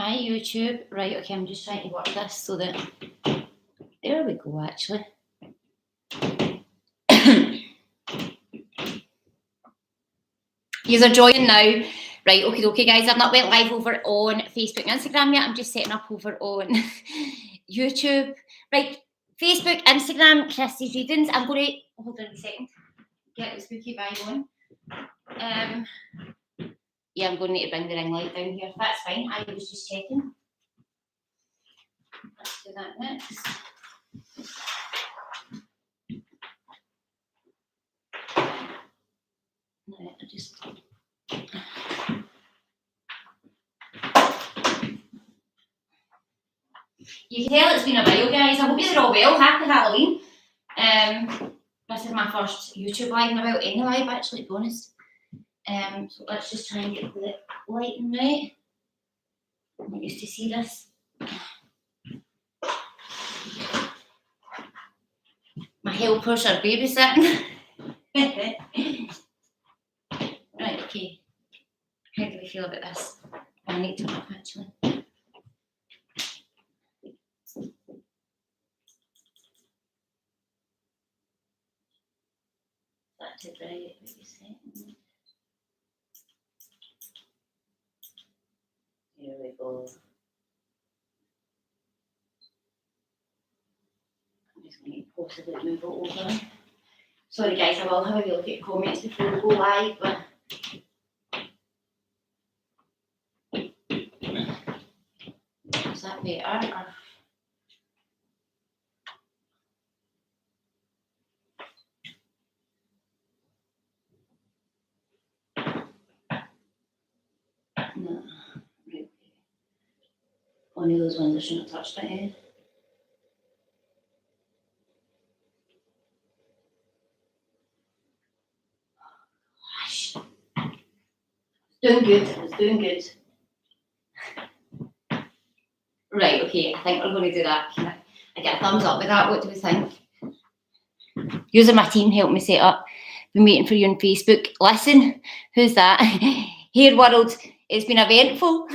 Hi, YouTube. Right, okay, I'm just trying to work this so that... There we go, actually. Yous are joining now. Right, okay, guys. I've not went live over on Facebook and Instagram yet. I'm just setting up over on YouTube. Right, Facebook, Instagram, Christy's Readings. I'm going to... Hold on a second. Get the spooky vibe on. Yeah, I'm going to need to bring the ring light down here. That's fine. I was just checking. Let's do that next. Right, I just... You can tell it's been a while, guys. I hope you're all well. Happy Halloween. This is my first YouTube live in a while, any live actually, to be honest. So let's just try and get the lighting right. I'm not used to see this. My helpers are babysitting. Right, okay. How do we feel about this? I need to up actually. That's it, right? Here we go. I'm just going to possibly move it over. Sorry guys, I will have a wee look at comments before we go live, but is that better? Or... No. Right. One of those ones I shouldn't have touched it. Gosh. Doing good. It's doing good. Right, okay, I think we're going to do that. Can I get a thumbs up with that? What do we think? Using my team helped me set up. Been waiting for you on Facebook. Listen, who's that? Hair World, it's been eventful.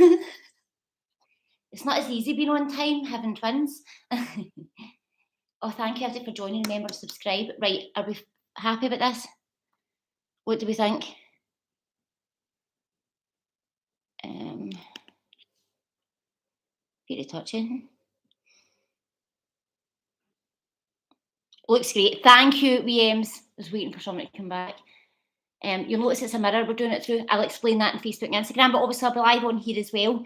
It's not as easy being on time, having twins. Oh, thank you everybody for joining. Remember to subscribe. Right, are we happy about this? What do we think? Get to touching. Looks great. Thank you, WMs. I was waiting for someone to come back. You'll notice it's a mirror we're doing it through. I'll explain that on Facebook and Instagram, but obviously I'll be live on here as well.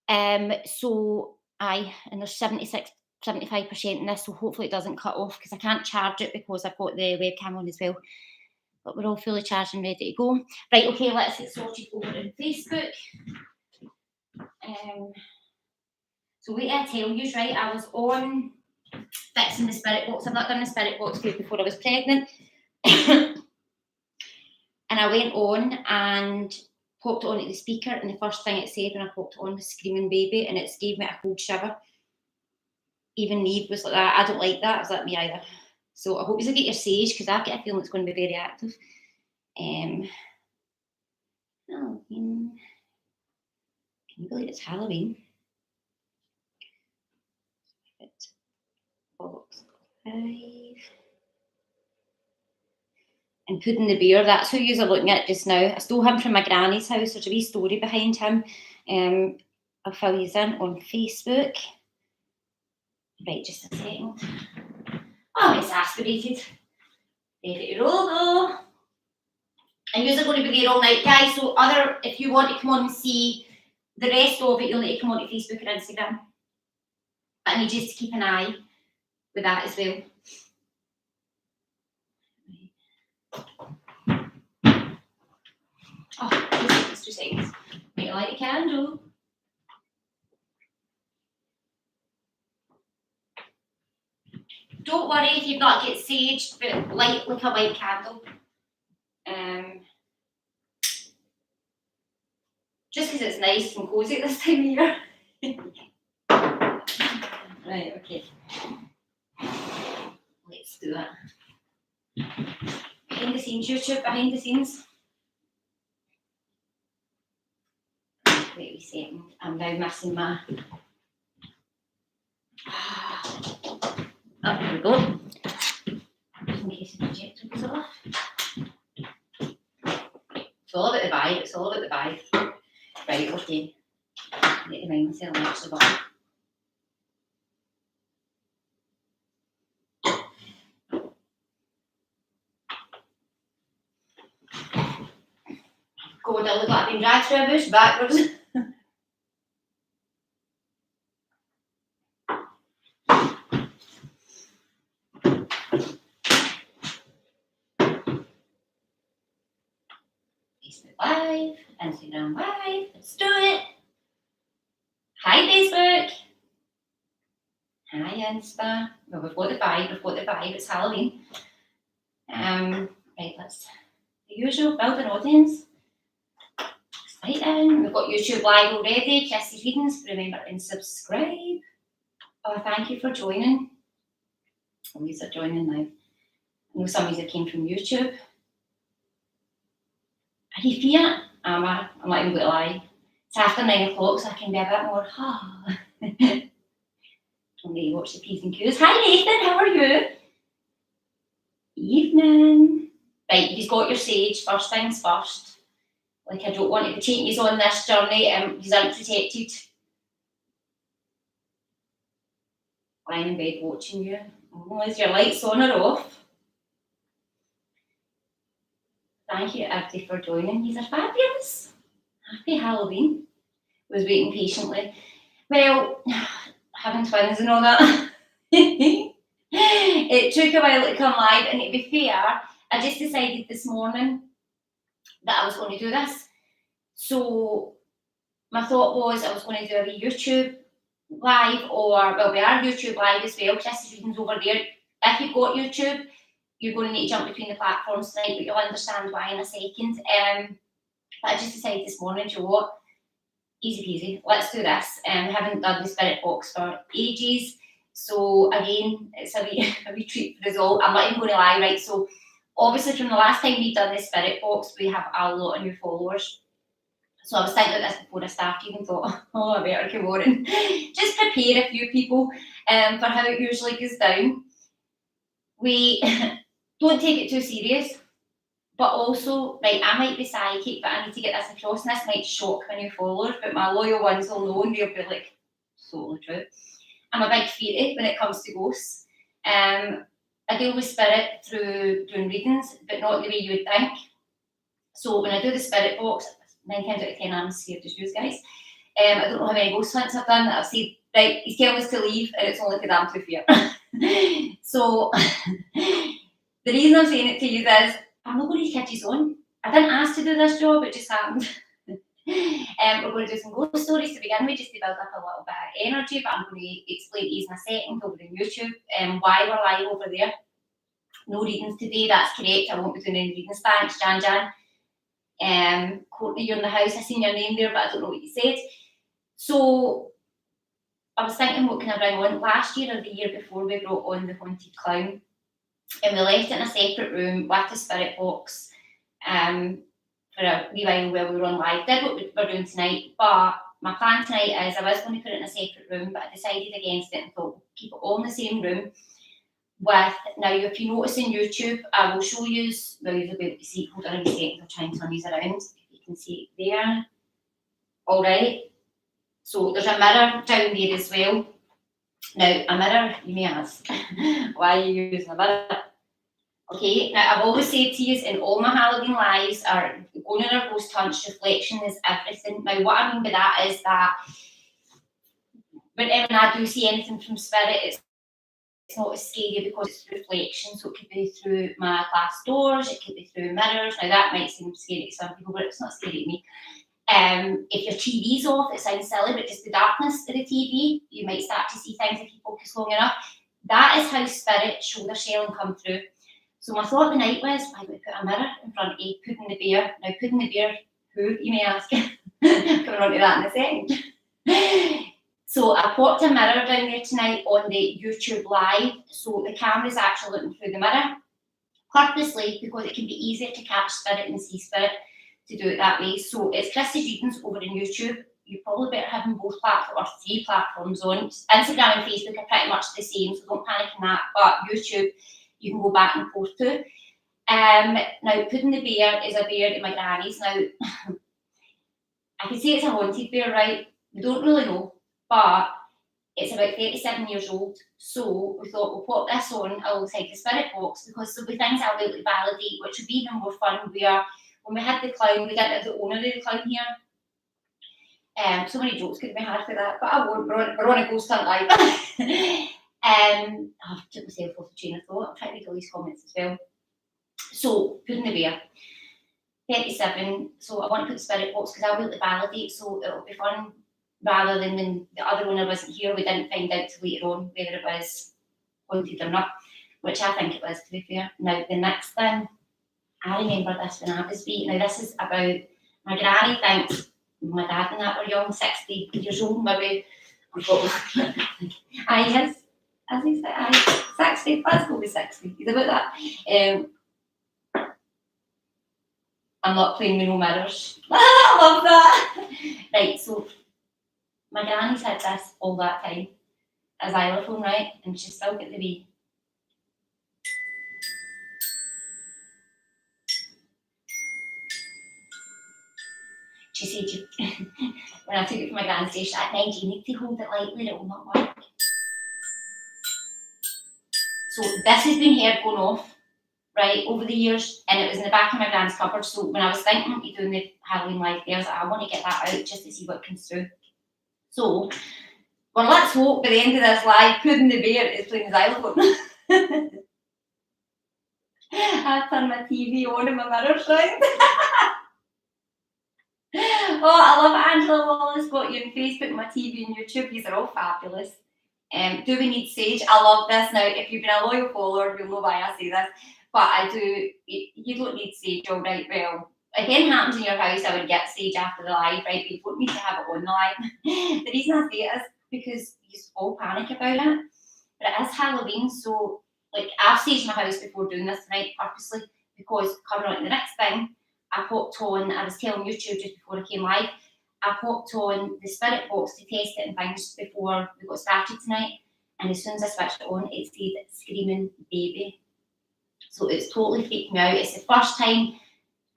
And there's 76, 75% in this, so hopefully it doesn't cut off because I can't charge it because I've got the webcam on as well. But we're all fully charged and ready to go. Right, okay, let's get sorted over on Facebook. So wait, I tell you, right, I was on fixing the spirit box. I've not done the spirit box before I was pregnant. And I went on and popped it onto the speaker, and the first thing it said when I popped it on was screaming baby, and it gave me a cold shiver. Even Neve was like that. I don't like that. Is that me either? So I hope you get your sage because I've got a feeling it's going to be very active. Halloween. Can you believe it's Halloween? Box 5. And Pudding the Bear, that's who you're looking at just now. I stole him from my granny's house. There's a wee story behind him. I'll fill you in on Facebook. Right, just a second. Oh, it's aspirated. Ready to roll though. And you're going to be there all night, guys. So if you want to come on and see the rest of it, you'll need to come on to Facebook or Instagram. I need you to keep an eye with that as well. Oh, just 2 seconds. Make light a candle. Don't worry if you've not got sage, but light like a white candle. Just because it's nice and cosy this time of year. Right, okay. Let's do it. Behind the scenes, YouTube, behind the scenes. wait a wee second. I'm now missing my... Oh, here we go. Just in case the projector goes off. It's all about the vibe, it's all about the vibe. Right, okay. I need to remind myself I'm actually got... God, I look like I've been dragged through a bush backwards. Facebook Live, Instagram Live, let's do it. Hi Facebook. Hi Insta. Well, we've got the vibe, it's Halloween. Right, let's, the usual, build an audience. Exciting. We've got YouTube Live already, Kissie's Readings, remember and subscribe. Oh, thank you for joining. Some of you are joining now. I know some of you came from YouTube. Are you fear? I'm not even going to lie. It's after 9 o'clock, so I can be a bit more, Don't really watch the P's and Q's. Hi Nathan, how are you? Evening. Right, you've got your sage, first things first. Like, I don't want to be taking you on this journey and you aren't protected. Lying in bed watching you. Oh, is your lights on or off? Thank you, everybody, for joining. You are fabulous. Happy Halloween. Was waiting patiently. Well, having twins and all that. It took a while to come live, and to be fair, I just decided this morning that I was going to do this. So my thought was I was going to do a wee YouTube live, or, well, we are YouTube live as well. Kissie's Readings over there. If you've got YouTube, you're going to need to jump between the platforms tonight, but you'll understand why in a second. But I just decided this morning, you know what? Easy peasy, let's do this. I haven't done the spirit box for ages. So again, it's a wee treat for us all. I'm not even going to lie, right? So obviously from the last time we've done the spirit box, we have a lot of new followers. So I was thinking about this before I started and thought, oh, I better come on and just prepare a few people for how it usually goes down. We don't take it too serious, but also, right, I might be psychic, but I need to get this across, and this might shock my new followers, but my loyal ones will know and they'll be like, totally true. I'm a big fairy when it comes to ghosts. I deal with spirit through doing readings, but not the way you would think. So when I do the spirit box, 9 times out of 10 I'm scared as you guys. I don't know how many ghost hunts I've done that I've said, right, he's telling us to leave, and it's only because I'm too fear. So the reason I'm saying it to you is, I'm not going to catch his on. I didn't ask to do this job, it just happened. We're going to do some ghost stories to begin with, just to build up a little bit of energy, but I'm going to explain to you in a second over on YouTube why we're live over there. No readings today, that's correct. I won't be doing any readings. Thanks, Jan. Courtney, you're in the house. I seen your name there, but I don't know what you said. So I was thinking, what can I bring on? Last year or the year before, we brought on the Haunted Clown, and we left it in a separate room with the spirit box for a wee while while we were on live. Did what we're doing tonight, but my plan tonight is I was going to put it in a separate room, but I decided against it and thought we'll keep it all in the same room. With, now, if you notice in YouTube, I will show you, well, you'll be able to see it. Hold on a second, I'll try and turn these around. If you can see it there. All right. So there's a mirror down there as well. Now, a mirror, you may ask, why are you using a mirror? Okay, now I've always said to you in all my Halloween lives, or going on our ghost hunts, reflection is everything. Now, what I mean by that is that whenever I do see anything from spirit, it's not as scary because it's reflection. So it could be through my glass doors, it could be through mirrors. Now that might seem scary to some people, but it's not scary to me. If your TV's off, it sounds silly, but just the darkness of the TV, you might start to see things if you focus long enough. That is how spirit show their shell and come through. So my thought the night was, why don't we put a mirror in front of Pudding the Bear? Now, Pudding the Bear, who, you may ask? Coming on to that in a second. So I popped a mirror down there tonight on the YouTube Live. So the camera's actually looking through the mirror, purposely, because it can be easier to catch spirit and see spirit to do it that way. So it's Kissie's Readings over on YouTube. you probably better have them both platforms, or 3 platforms on. Instagram and Facebook are pretty much the same, so don't panic on that. But YouTube, you can go back and forth to. Now, Puddin the bear is a bear in my granny's. Now, I could say it's a haunted bear, right? We don't really know, but it's about 37 years old. So we thought we'll pop this on alongside the spirit box, because there'll be things I'll be able to validate, which would be even more fun. Where when we had the clown, we didn't have the owner of the clown here. So many jokes could be had for that, but I won't. We're on a ghost hunt live. I've took myself off the chain of thought. I'll try to read all these comments as well. So, Puddin the bear, 37. So I want to put the spirit box because I'll be able to validate, so it'll be fun, rather than when the other owner wasn't here. We didn't find out till later on whether it was haunted or not, which I think it was, to be fair. Now, the next thing, I remember this when I was wee. Now, this is about my granny thinks my dad and that were young, 60 years old, maybe. Yes, as he said, 60, let's go with 60. He's about that. I'm not playing with no mirrors. I love that. Right, so my granny's had this all that time, a xylophone, right? And she's still got the wee. She said, when I took it from my granny's station at night, you need to hold it lightly, it will not work. So this has been heard going off, right, over the years, and it was in the back of my gran's cupboard. So when I was thinking of doing the Halloween live there, I was like, I want to get that out just to see what comes through. So, well, let's hope by the end of this live, Puddin the bear is playing the xylophone. I turned my TV on and my mirror's right. Oh, I love Angela Wallace, got you on Facebook, my TV and YouTube. These are all fabulous. Do we need sage? I love this. Now, if you've been a loyal follower, you'll know why I say this. But I do, you don't need sage, all right? Well, if anything happens in your house, I would get sage after the live, right? But you don't need to have it on the live. The reason I say it is because you all panic about it. But it is Halloween, so like I've saged my house before doing this tonight purposely, because coming on to the next thing, I popped on, I was telling YouTube just before I came live, I popped on the spirit box to test it and things before we got started tonight. And as soon as I switched it on, it said screaming baby. So it's totally freaked me out. It's the first time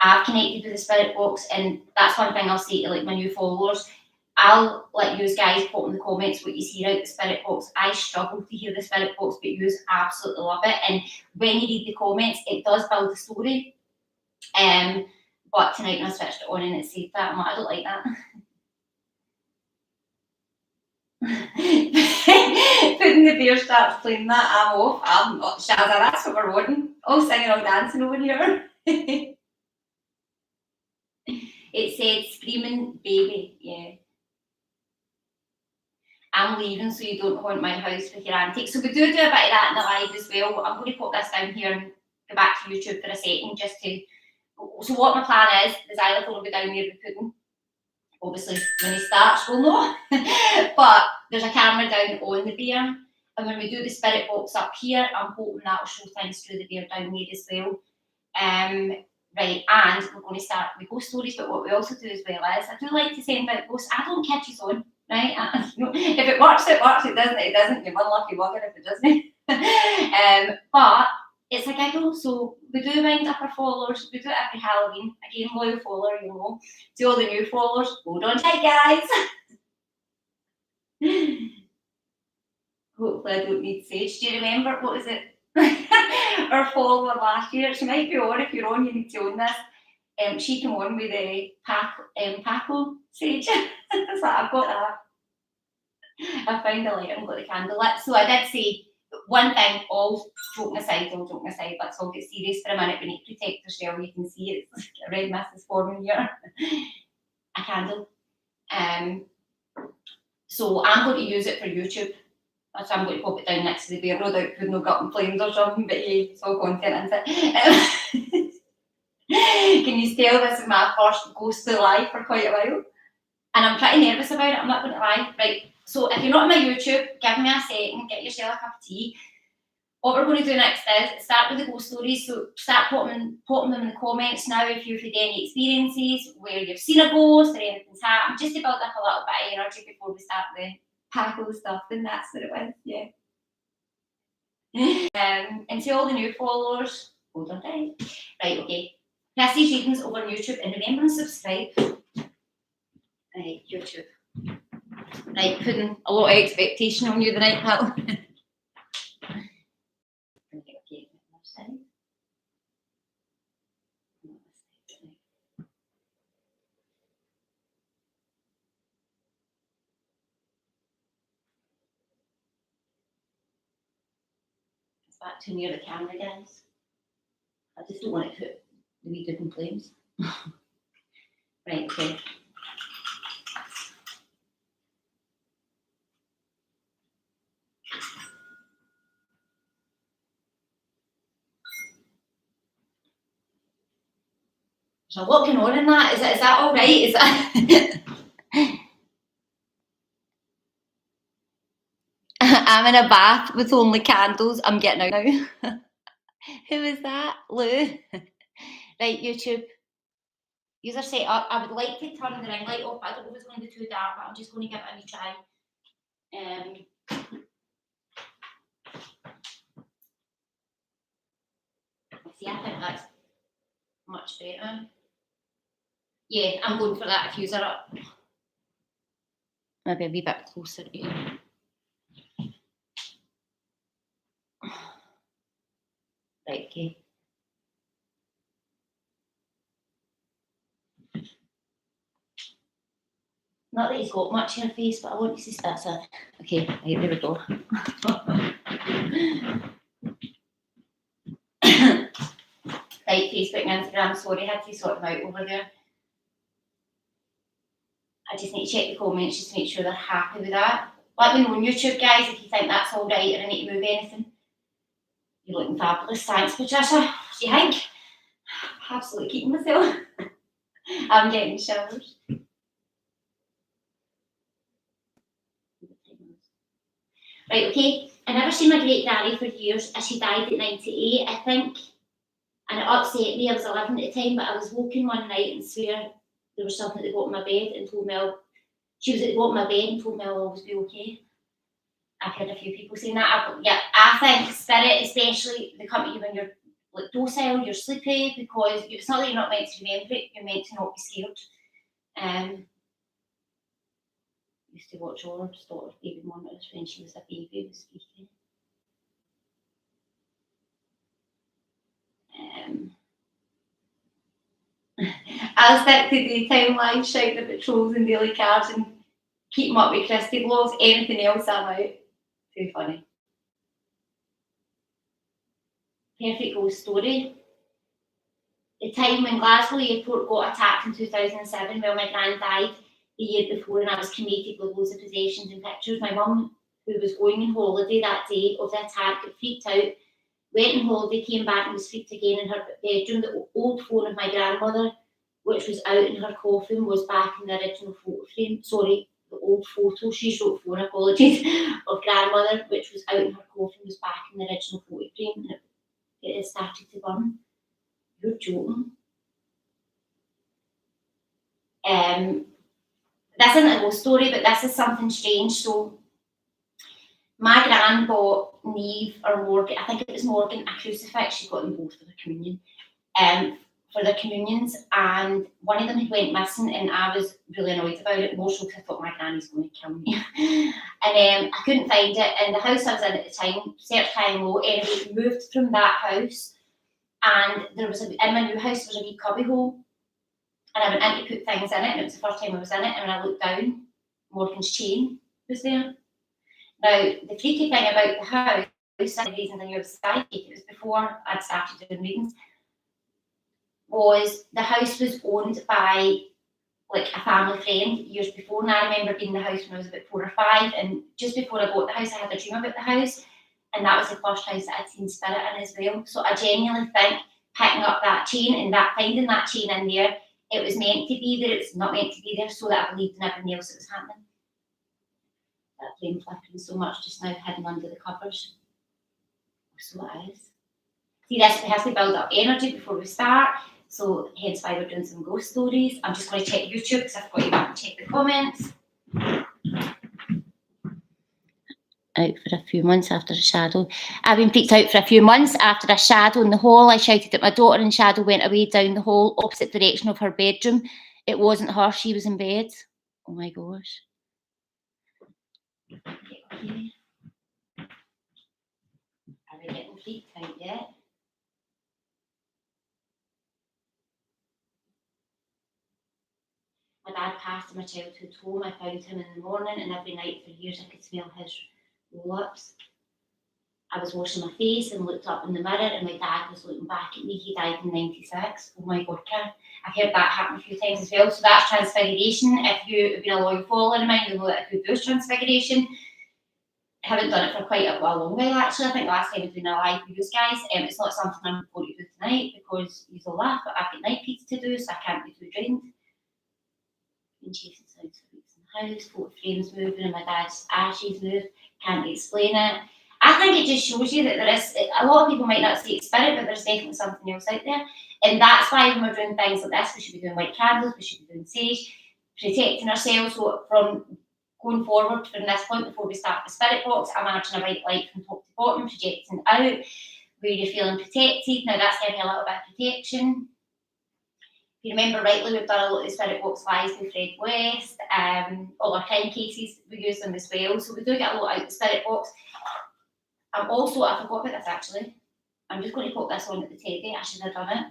I've connected with the spirit box, and that's one thing I'll say to like my new followers. I'll let you guys put in the comments what you see out the spirit box. I struggle to hear the spirit box, but you absolutely love it. And when you read the comments, it does build a story. But tonight when I switched it on and it said that, I'm like, I don't like that. Puddin the bear starts playing that, I'm off. I'm not Shazza, that's what we're wanting. All singing, all dancing over here. It said screaming baby, yeah. I'm leaving so you don't haunt my house with your antics. So we do a bit of that in the live as well. I'm going to put this down here and go back to YouTube for a second just to. So what my plan is the xylophone will be down there with Puddin. Obviously, when he starts, we'll know. But there's a camera down on the bear. And when we do the spirit box up here, I'm hoping that will show things through the bear down there as well. Right, and we're going to start with ghost stories, but what we also do as well is, I do like to send out ghosts. I don't catch you on, right? If it works, it works. It doesn't. You're one lucky bugger if it doesn't. But it's a giggle, so we do wind up our followers. We do it every Halloween. Again, loyal follower, you know. To all the new followers, hold on tight, guys. Hopefully, I don't need sage. Do you remember what was it? Our follower last year. She might be on. If you're on, you need to own this. She came on with the Paco sage. So I've got that. I found a light and got the candle lit. So I did say. One thing, all joking aside, let's all get serious for a minute. We need to protect ourselves. You can see it's like a red mist is forming here. A candle. So I'm going to use it for YouTube. So I'm going to pop it down next to the bear. No doubt Puddin will gut in flames or something, but yeah, it's all content, isn't it? Can you tell this is my first ghostly live for quite a while? And I'm pretty nervous about it, I'm not going to lie. Right. So if you're not on my YouTube, give me a second, get yourself a cup of tea. what we're going to do next is start with the ghost stories. So start putting them in the comments now if you've had any experiences where you've seen a ghost or anything's happened, just to build up a little bit of energy before we start the Paco stuff, and that's what it was, yeah. And to all the new followers, hold on tight. Right, okay. Chrissy's readings over on YouTube, and remember to subscribe. Right, YouTube. Right, putting a lot of expectation on you tonight, pal. It's back too near the camera, guys. I just don't want it to put the wee different flames. Right, okay. There's a lot going on in that. Is that all right? Is that? I'm in a bath with only candles. I'm getting out now. Who is that? Lou? Right, YouTube. User set up. I would like to turn the ring light off. I don't know if it's going to be too dark, but I'm just going to give it a wee try. See, I think that's much better. Yeah, I'm going for that if you're up. Maybe a wee bit closer to you. Right, okay. Not that he's got much in her face, but I want to see that's it. Okay, right, there we go. Right, Facebook and Instagram, sorry, I had to sort them out over there. I just need to check the comments just to make sure they're happy with that. Let me know on YouTube, guys, if you think that's all right or I need to move anything. You're looking fabulous. Thanks, Patricia. What do you think? Absolutely keeping myself. I'm getting showers. Right, okay. I never seen my great granny for years, as she died at 98, I think. And it upset me. I was 11 at the time, but I was woken one night and swear there was something at the bottom of my bed and told me she was at the bottom of my bed and told me I'll always be okay. I've heard a few people saying that. I think spirit, especially, they come to you when you're like docile, you're sleepy, because it's not that you're not meant to remember it, you're meant to not be scared. Used to watch Oliver's daughter, Baby Monitors, when she was a baby, was speaking. I'll stick to daytime live, shouting about trolls and daily cards and keep them up with Christy vlogs. Anything else, I'm out. Too funny. Perfect ghost story. The time when Glasgow Airport got attacked in 2007, well, my gran died the year before and I was cremated with loads of possessions and pictures. My mum, who was going on holiday that day of the attack, got freaked out, went on holiday, came back and was freaked again in her bedroom. The old phone of my grandmother, which was out in her coffin, was back in the original photo frame. Sorry, the old photo, she wrote phone, apologies, of grandmother, which was out in her coffin, was back in the original photo frame, and it had started to burn. You're joking. This isn't a ghost story, but this is something strange. So my gran bought Neve or Morgan, I think it was Morgan, a crucifix. She got them both for their communion. For their communions, and one of them had went missing, and I was really annoyed about it, more so because I thought my granny's going to kill me. And I couldn't find it, and the house I was in at the time, searched high and low. Anyway, moved from that house, and there was in my new house there was a wee cubby hole, and I went in to put things in it, and it was the first time I was in it, and when I looked down, Morgan's chain was there. Now, the freaky thing about the house, the reason I knew it was psychic, it was before I'd started doing readings, was the house was owned by like a family friend years before, and I remember being in the house when I was about 4 or 5, and just before I bought the house I had a dream about the house, and that was the first house that I'd seen spirit in as well. So I genuinely think picking up that chain and finding that chain in there, it was meant to be there, it's not meant to be there, so that I believed in everything else that was happening. That flame flickering so much just now, hidden under the covers. So it is. See, this has to build up energy before we start. So hence why we're doing some ghost stories. I'm just going to check YouTube because I've got you back to check the comments. Out for a few months after a shadow. I've been freaked out for a few months after a shadow in the hall. I shouted at my daughter and shadow went away down the hall, opposite direction of her bedroom. It wasn't her, she was in bed. Oh my gosh. Are we getting freaked out yet? My dad passed in my childhood home. I found him in the morning and every night for years I could smell his roll-ups. I was washing my face and looked up in the mirror and my dad was looking back at me. He died in 96. Oh my God, Karen. I've heard that happen a few times as well. So that's transfiguration. If you have been a loyal follower of mine, you'll know that I could do transfiguration. I haven't done it for quite a long while actually. I think the last time I was doing a live with you guys. It's not something I'm going to do tonight because you'll laugh, but I've got night feeds to do, so I can't be too drained. Been chasing sounds for weeks in the house, photo frames moving and my dad's ashes move. Can't explain it. I think it just shows you that there is, a lot of people might not see it spirit, but there's definitely something else out there. And that's why when we're doing things like this, we should be doing white candles, we should be doing sage, protecting ourselves. So from going forward from this point, before we start the spirit box, imagine a white light from top to bottom, projecting out, where you're feeling protected. Now that's giving you a little bit of protection. If you remember rightly, we've done a lot of the spirit box lives with Fred West, all our crime cases, we use them as well. So we do get a lot out of the spirit box. I'm also, I forgot about this actually. I'm just going to put this on at the teddy. I should have done it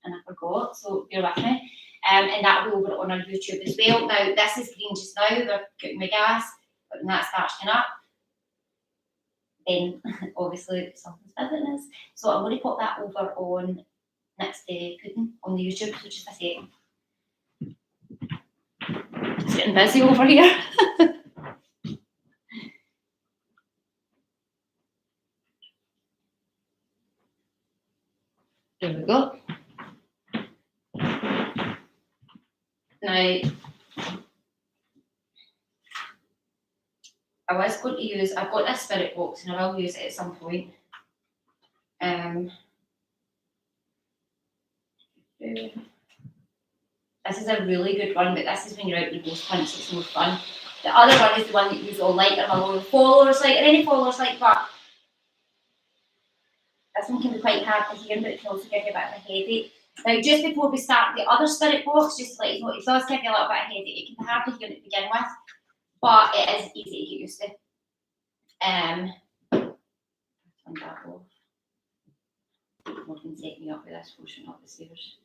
and I forgot, so bear with me. And that will be over on our YouTube as well. Now, this is green just now, we're cooking with gas, but when that starts going up, then obviously something's visiting us. So I'm going to put that over on next to pudding on the YouTube, so just a second. It's getting busy over here. There we go. Now, I was going to use, I've got this spirit box and I will use it at some point. This is a really good one, but this is when you're out in the ghost hunt, so it's more fun. The other one is the one that you all like, and my loyal followers like, and any followers like, but this one can be quite hard to hear, but it can also give you a bit of a headache. Now, just before we start the other spirit box, just to let you know, it does give you a little bit of headache. It can be hard to hear to begin with, but it is easy to get used to. Turn that off. Morgan's setting me up with this potion up the stairs.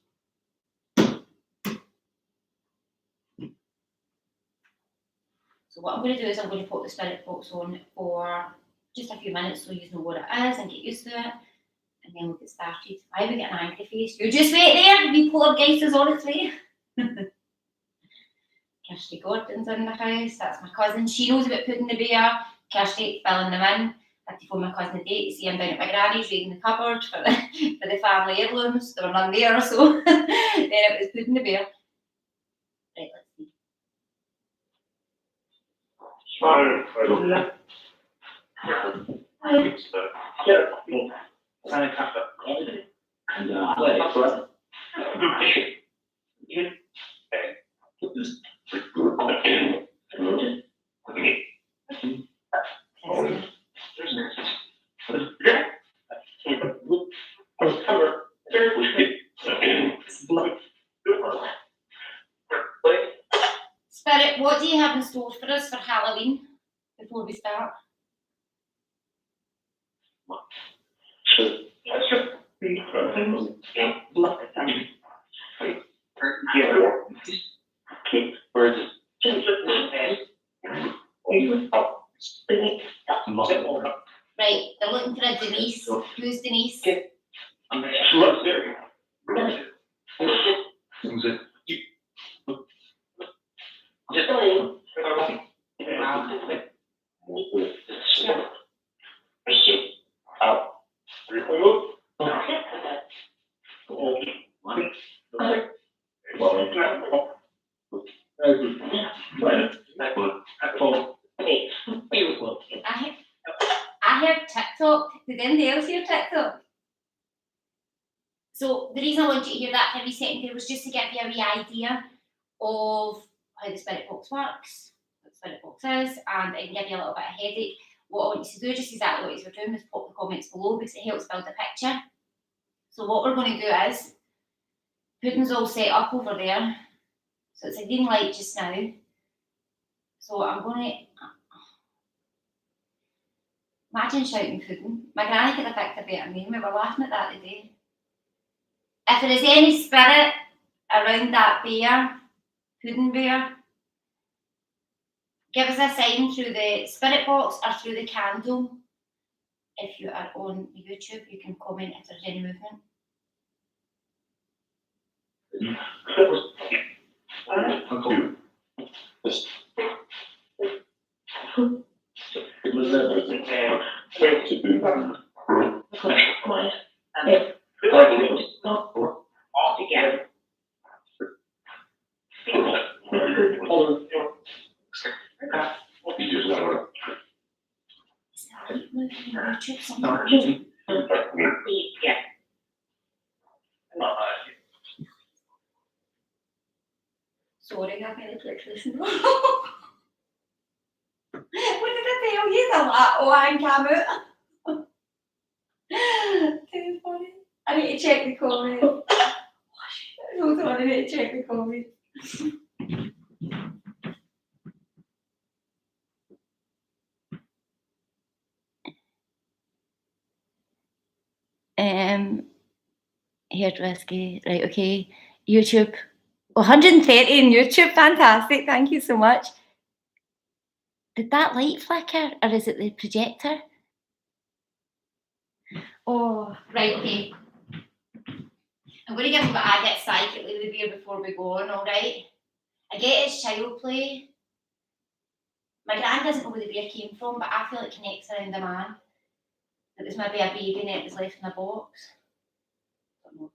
So what I'm going to do is I'm going to put the spirit box on for just a few minutes so you know what it is and get used to it. And then we'll get started. Why we get an angry face? You just wait there, the poltergeist is on its way. Kirsty Gordon's in the house, that's my cousin. She knows about Pudding the Bear. Kirsty, filling them in. I had to phone my cousin a date to see him down at my granny's reading the cupboard for the family heirlooms. There were none there, so then it was Pudding the Bear. Right, let's see. Spirit, what do you have in store for us for Halloween before we start? Right, they're looking for a Denise. Who's Denise? I heard TikTok. Did anybody else hear TikTok? So the reason I want you to hear that for a wee second there was just to give you a wee idea of how the spirit box works, what the spirit box is, and it can give you a little bit of a headache. What I want you to do, just exactly what you were doing, is pop the comments below because it helps build a picture. So what we're going to do is, Pudding's all set up over there. So it's a green light just now. So I'm going to... Imagine shouting Pudding. My granny could have picked a better name. We were laughing at that today. If there is any spirit around that bear, Pudding bear, give us a sign through the spirit box or through the candle. If you are on YouTube, you can comment if there's any movement. Sorry, I really clicked listen. What did I tell you? The line came out. Too funny. I need to check the comments. Hold on, I need to check the comments. Here's Whiskey. Right, okay. YouTube. 130 in YouTube. Fantastic. Thank you so much. Did that light flicker or is it the projector? Oh, right, okay. I'm going to give you what I get psychically the beer before we go on, alright? I get it's child play. My gran doesn't know where the beer came from, but I feel it connects around the man. It was maybe a baby and it was left in a box. Don't know.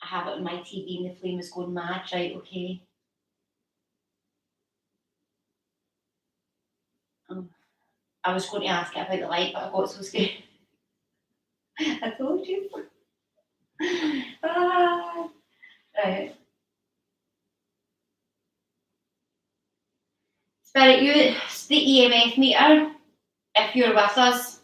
I have it on my TV and the flame is going mad, right, okay. I was going to ask it about the light, but I got so scared. I told you. Right. Spirit, use the EMF meter if you're with us.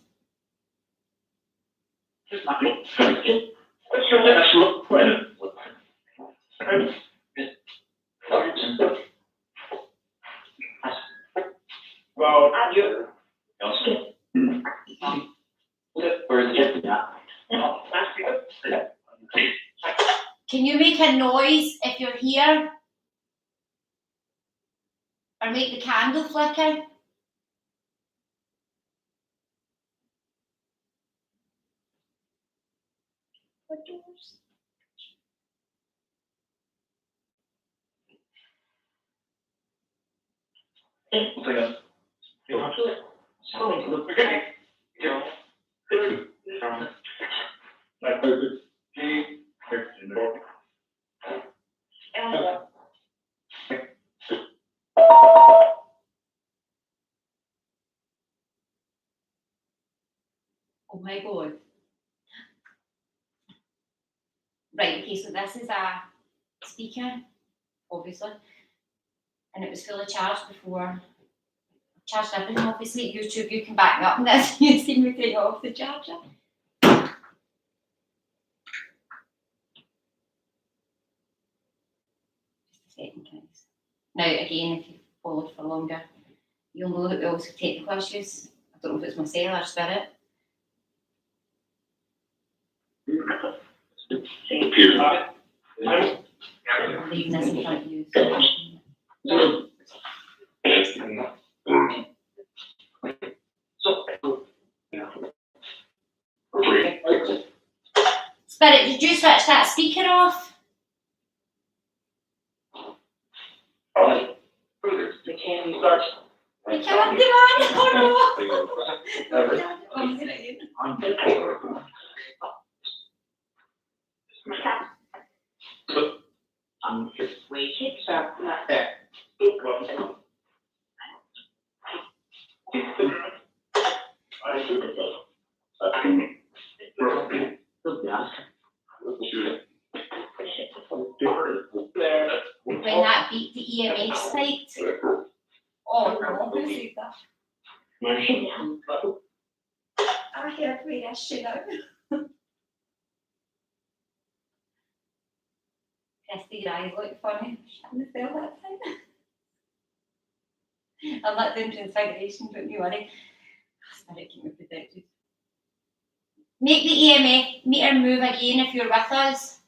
Can you make a noise if you're here? Or make the candle flicker? What doors? Oh my god. Right, okay, so this is a speaker, obviously, and it was fully charged before. Charged everything, obviously. YouTube, you can back me up on this. You see me take it off the charger. Just a second, guys. Now, again, if you've followed for longer, you'll know that we also have technical issues. I don't know if it's myself or Spirit. I'm leaving this in front of you. Spirit, did you switch that speaker off? We can't demand. EMF spiked. Oh no, who said that? I heard me this shit out. Christy, your eyes look funny. Shouldn't have felt that time. I'm not doing transfiguration, don't you worry. Spirit, keep me protected. Make the EMF meter move again if you're with us.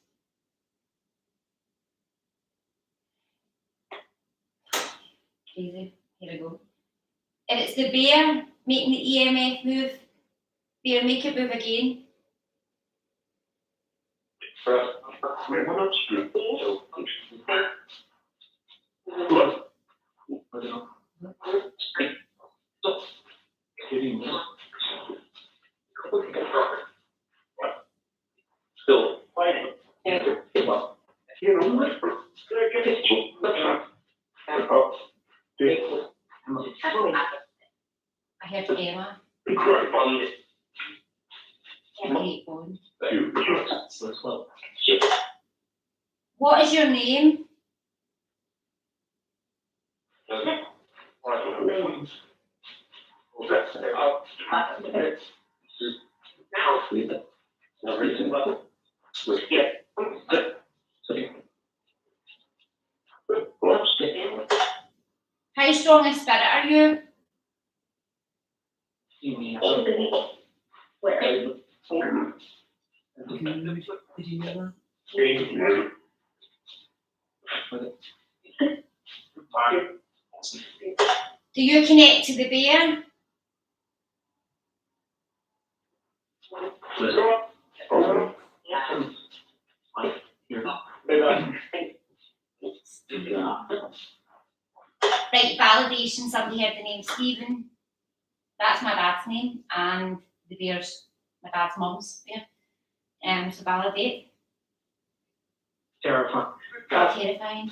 Crazy. Here we go. If it's the bear making the EMF move, bear, make it move again. Still fighting. I heard Emma. Great bone. What is your name? How strong a spirit are you? Did you know Do you connect to the bear? Right, validation. Somebody heard the name Stephen. That's my dad's name, and the bear's my dad's mum's bear. So validate. Terrifying. Terrifying.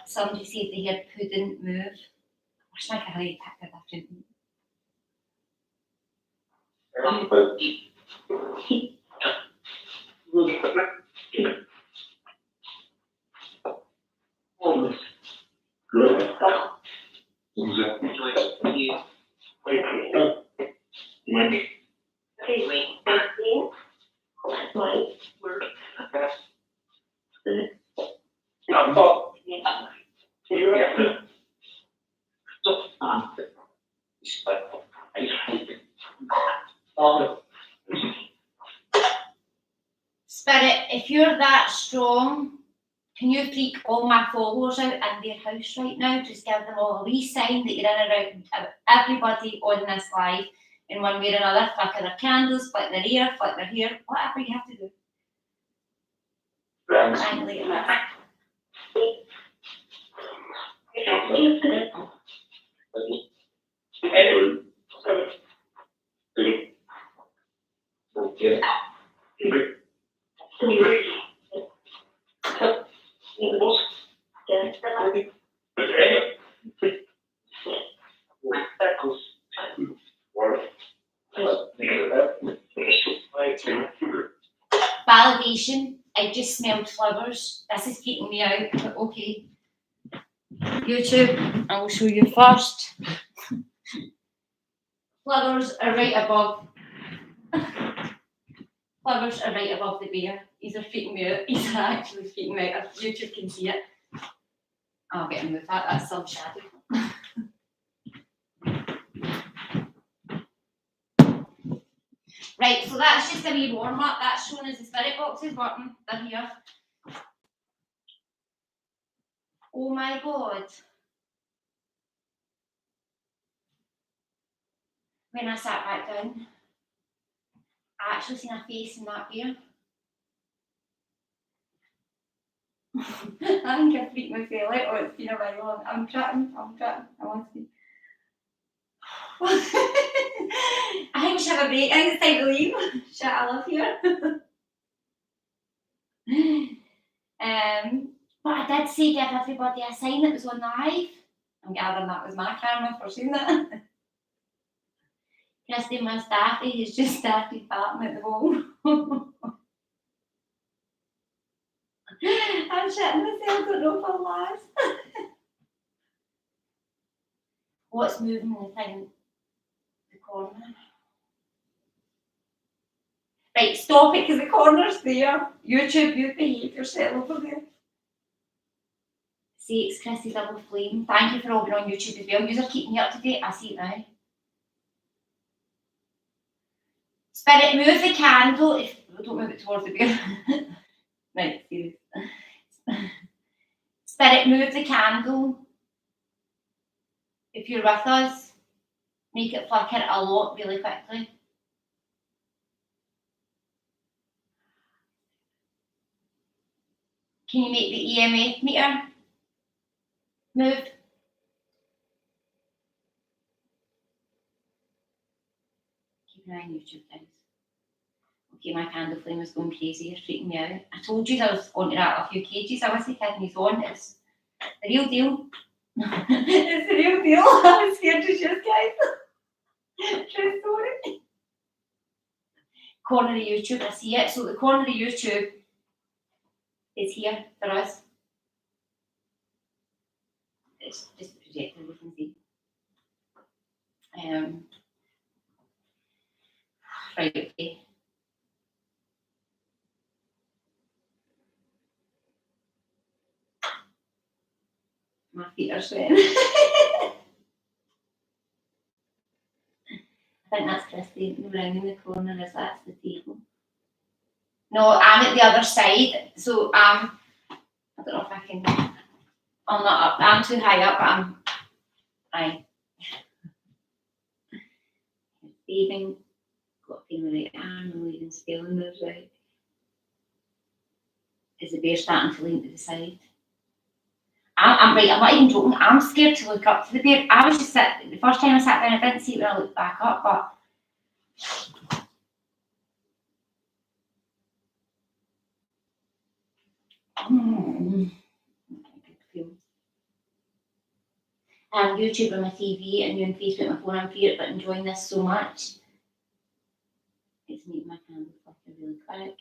Somebody said they heard pudding move. I wish I could have picked a different. Spirit, if you're that strong, can you freak all my followers out in their house right now? Just give them all a wee sign that you're in around everybody on this live in one way or another. Flicker their candles, flick their ear, flick their hair, whatever you have to do. Validation. I just smelled flowers. This is freaking me out, but okay. YouTube, I will show you first. Flowers are right above. Flowers are right above the bear. These are freaking me out. These are actually freaking me out. If YouTube can see it. I'll get him with that. That's some shadow. Right, so that's just a wee warm up. That's shown as the spirit boxes button. They're here. Oh my god. When I sat back down, I actually seen a face in that beer. I think I freaked myself out. Oh, it's been a while. I'm trying. I want to see. I think we should have a break. I think it's time to leave. Shit, I love here. But I did say give everybody a sign that was on live. I'm gathering that was my camera for seeing that. Kirsty, my staffy, has just started farting at the wall. I'm shitting myself, don't know if I'll last. What's moving the thing? The corner. Right, stop it because the corner's there. YouTube, you behave yourself over there. See, it's Chrissy Double Flame. Thank you for all being on YouTube as well. You're keeping me up to date. I see it now. Spirit, move the candle. If don't move it towards the beer. Right, serious. Spirit, move the candle. If you're with us, make it flicker a lot really quickly. Can you make the EMF meter move? Keep an eye on YouTube, guys. Okay, my candle flame is going crazy. You're freaking me out. I told you I was going to rattle a few cages. I wasn't kidding. He's on. It's the real deal. It's the real deal. I was scared to shoot, guys. True story. Corner of YouTube, I see it. So the corner of YouTube is here for us. It's just projected, we can see. Right, okay. My feet are sweating. I think that's Christy round in the corner, as that's the table. No, I'm at the other side, so I don't know if I can. I'm not up. I'm too high up. I'm bathing. Got a pain with the arm. I'm leaving scaling moves right. Is the bear starting to lean to the side? I'm right. I'm not even joking. I'm scared to look up to the bear. I was just sitting. The first time I sat down, I didn't see it when I looked back up, but. YouTube on my TV and you on Facebook, my phone, I'm feared, but enjoying this so much. It's making my candle flicker really quick.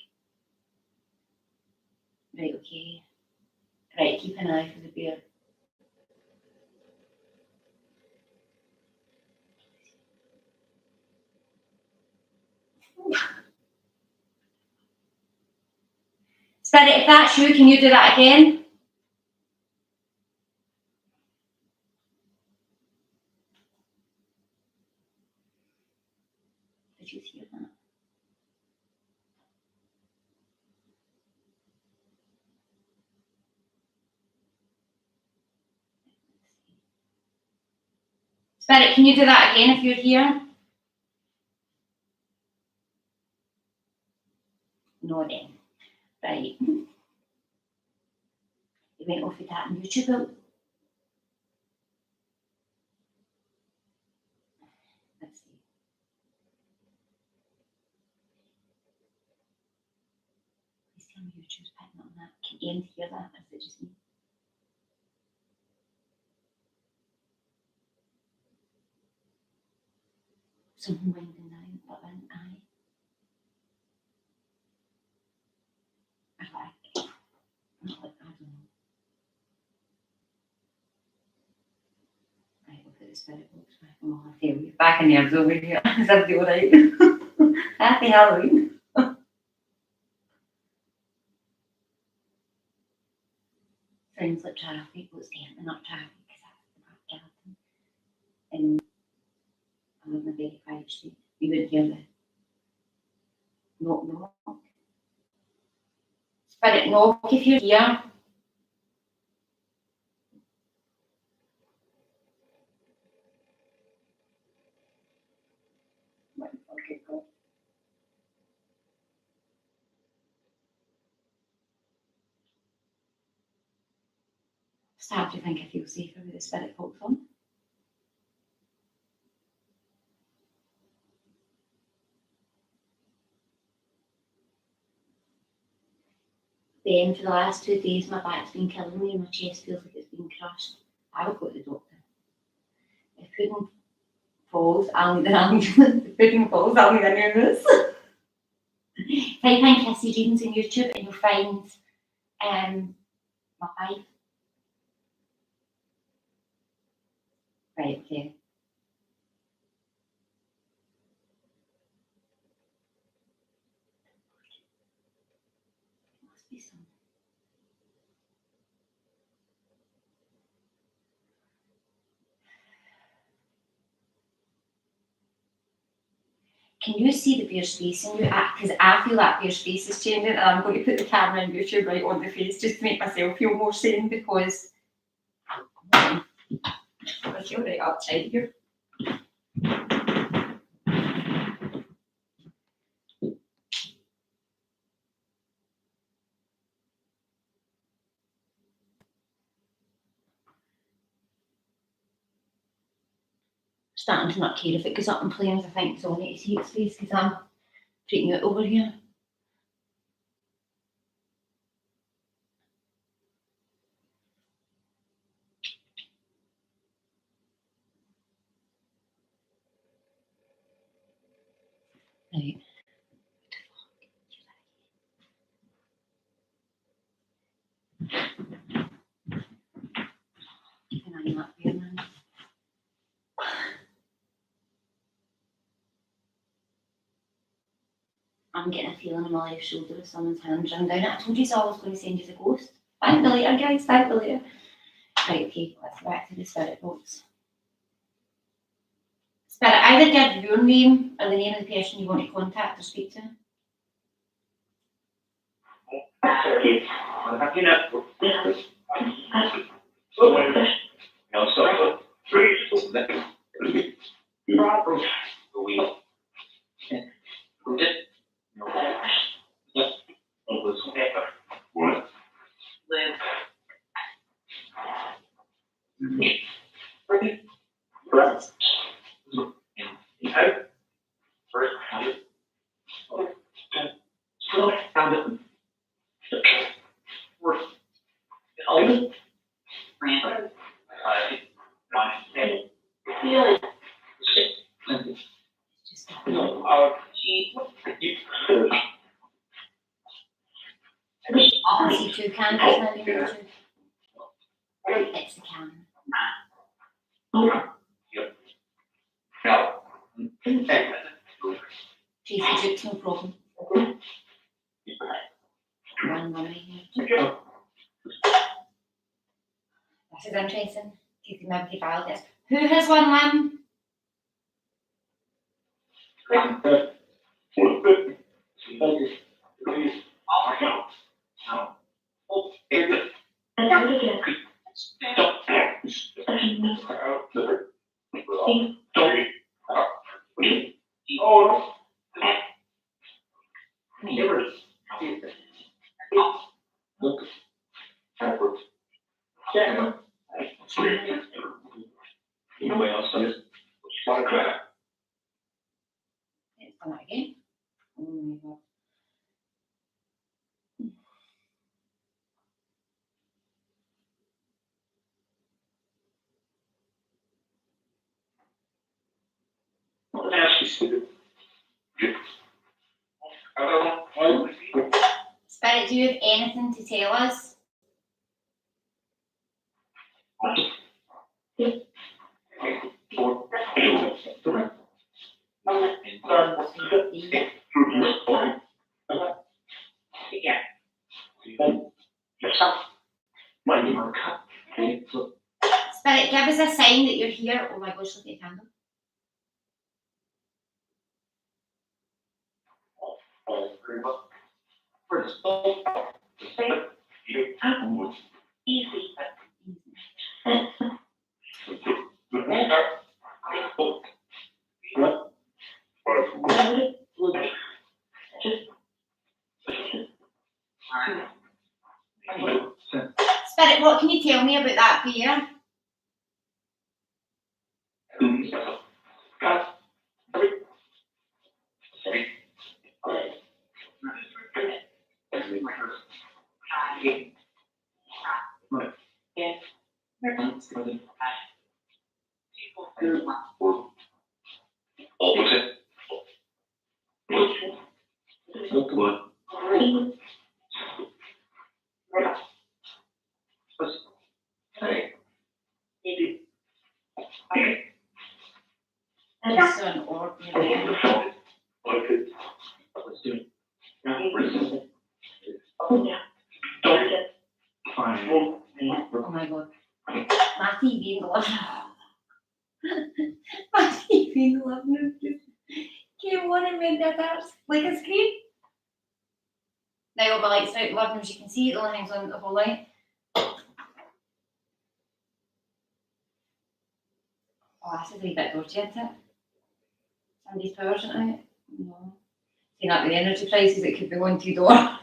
Right, okay. Right, keep an eye for the bear. Spirit, if that's you, can you do that again? Did you hear that? Spirit, can you do that again if you're here? No then. Right. It went off with that on YouTube. Let's see. Please tell me YouTube's picking up on that. Can Ian hear that? Is it just me? Something winding down, but then I don't know. Right, we'll put the spirit box back. Oh, I feel you. Back in nerves over here. Is everything alright? Happy Halloween. Sounds like traffic, but it's definitely not traffic because that's the back garden. And I live in a very quiet street. You wouldn't hear the knock. Spirit knock if you're here. Start to think I feel safer with the spirit box on. Then for the last 2 days my back's been killing me and my chest feels like it's been crushed. I would go to the doctor. If pudding Falls, the Pudding Falls, Alningdon Rumours. Type in Kirsty Jeans on YouTube and you'll find my pipe. Right, okay. Must be some. Can you see the bear's face in you? Because I feel that bear's face is changing, and I'm going to put the camera in YouTube right on the face just to make myself feel more sane because I feel right upside here. Starting to not care if it goes up in flames. I think it's only to see its face because I'm freaking out over here. Right. Keep an eye on that bear, man. I'm getting a feeling in my left shoulder of someone's hand running down it. I told you I was going to send you the ghost. Thank you later, guys. Thank you later. Right, okay, let's go back to the spirit box. Spirit, either give your name or the name of the person you want to contact or speak to. I see two candles now in YouTube. It's the camera. Tracy jukes, no problem. One right here. This is interesting. You can maybe file this. Who has one limb? Let's done it again. Oh my god. Spirit, do you have anything to tell us? Spirit, give us a sign that you're here. Oh my gosh, look at the candle. Spirit, what can you tell me about that bear? Oh, come on. Hey. Just so an ordinary. Let's do it. Fine. Oh my god. My TV in the living My TV in the living room just came on and made that up like a screen. Now all the lights are out in the living room, as you can see, it only hangs on the whole light. Oh, this is a wee bit dodgy, isn't it? Somebody's power isn't out. No. See, not with the energy prices, it could be going through door. I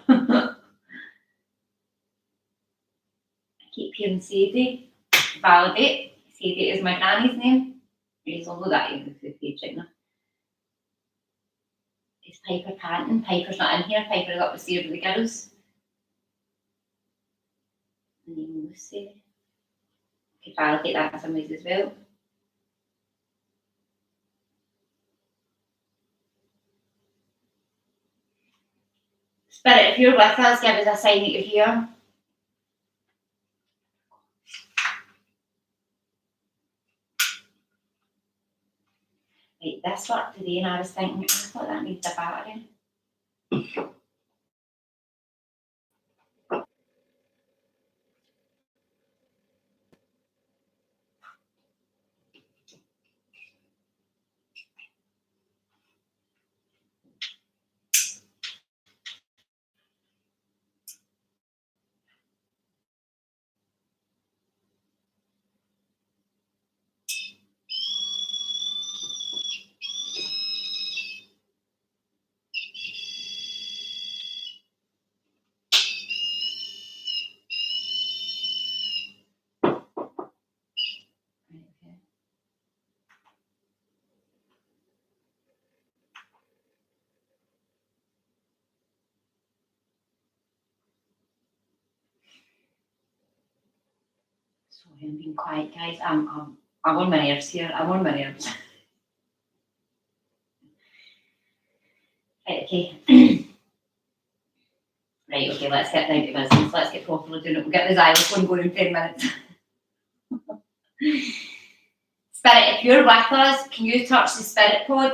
keep hearing Sadie. Validate. Sadie is my granny's name. Please will know that in the page right now. Is Piper panting? Piper's not in here. Piper is up the stairs with the girls. And then Lucy. Could validate that in some ways as well. Spirit, if you're with us, give us a sign that you're here. Right, this worked today, and I was thinking, I thought that needs a battery. Right, okay. Sorry, I'm being quiet, guys. I'm on my nerves here. I'm on my nerves. Right, okay. Right, okay, let's get down to business. Let's get properly doing it. We'll get the xylophone going in 10 minutes. Spirit, if you're with us, can you touch the spirit pod?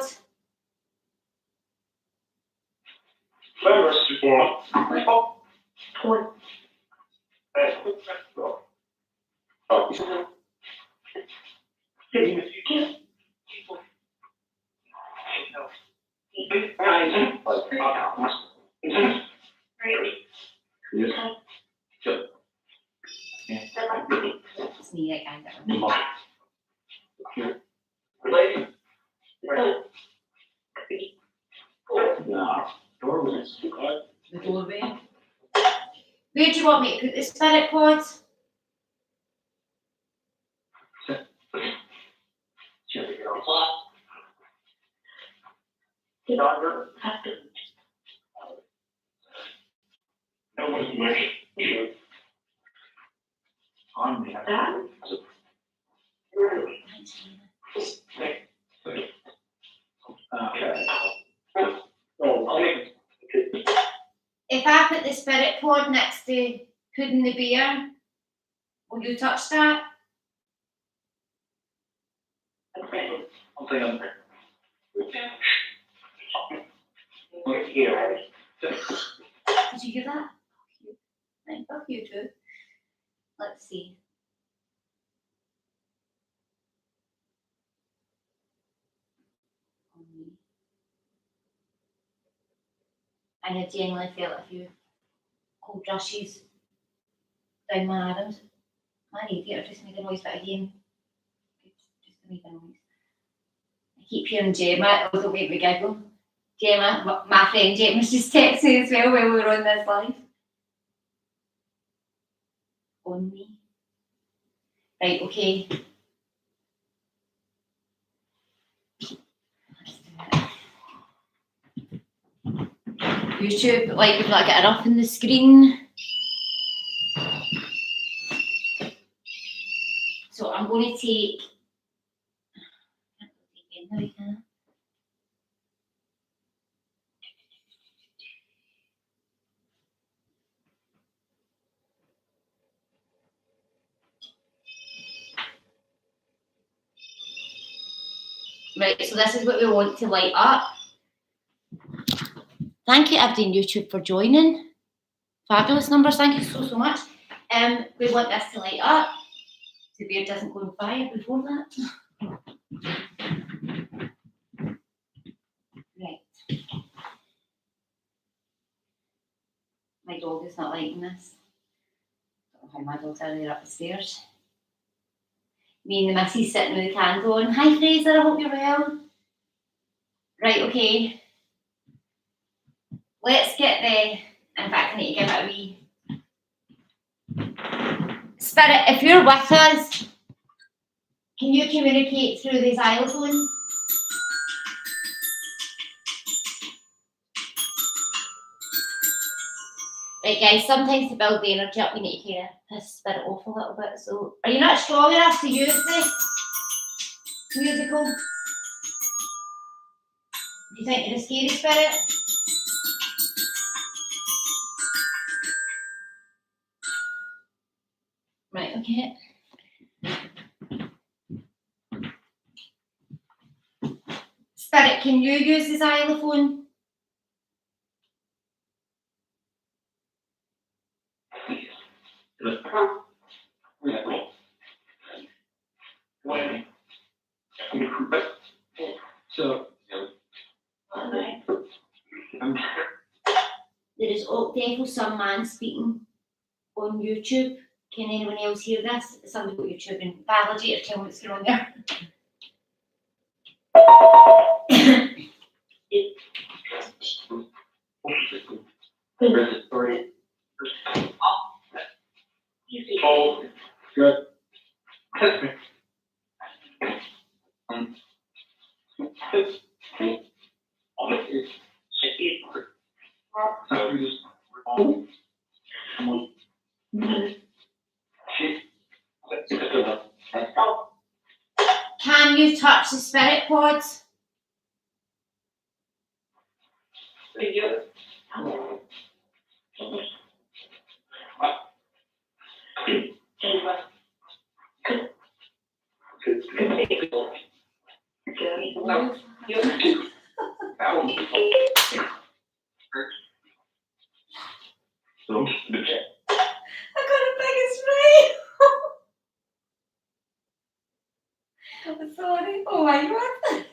It's me, I can't get it. The doorway. Where do you want me to put the spirit pod? If I put the spirit pod next to Pudding the bear, will you touch that? I'll take them. Did you hear that? Right, fuck you too. Let's see. And I genuinely felt a few cold rushes down my arms. My radiator just made a noise, but again, just to make a noise. I keep hearing Gemma, it'll make me giggle. Gemma, my friend Gemma's just texting as well while we were on this live. On me. Right, okay. YouTube, like we've not got enough in the screen. So I'm going to take. Right, so this is what we want to light up. Thank you, everybody in YouTube, for joining. Fabulous numbers, thank you so much. We want this to light up. The beard doesn't go on fire before that. Right. My dog is not liking this. I don't know how my dog's earlier up the stairs. Me and the missus sitting with the candle on. Hi Fraser, I hope you're well. Right, okay. Let's get the, in fact I need to give it a wee. Spirit, if you're with us, can you communicate through the xylophone? Right guys, sometimes to build the energy up, we need to kind of piss spirit off a little bit. So, are you not strong enough to use the musical? Do you think you're a scary spirit? Right, okay. Spirit, can you use the xylophone? So, There is definitely some man speaking on YouTube. Can anyone else hear this? Somebody go to YouTube and validate or tell me what's going on there. Oh, good. Can you touch the spirit pods? I got a biggest right. I'm sorry. Oh my god.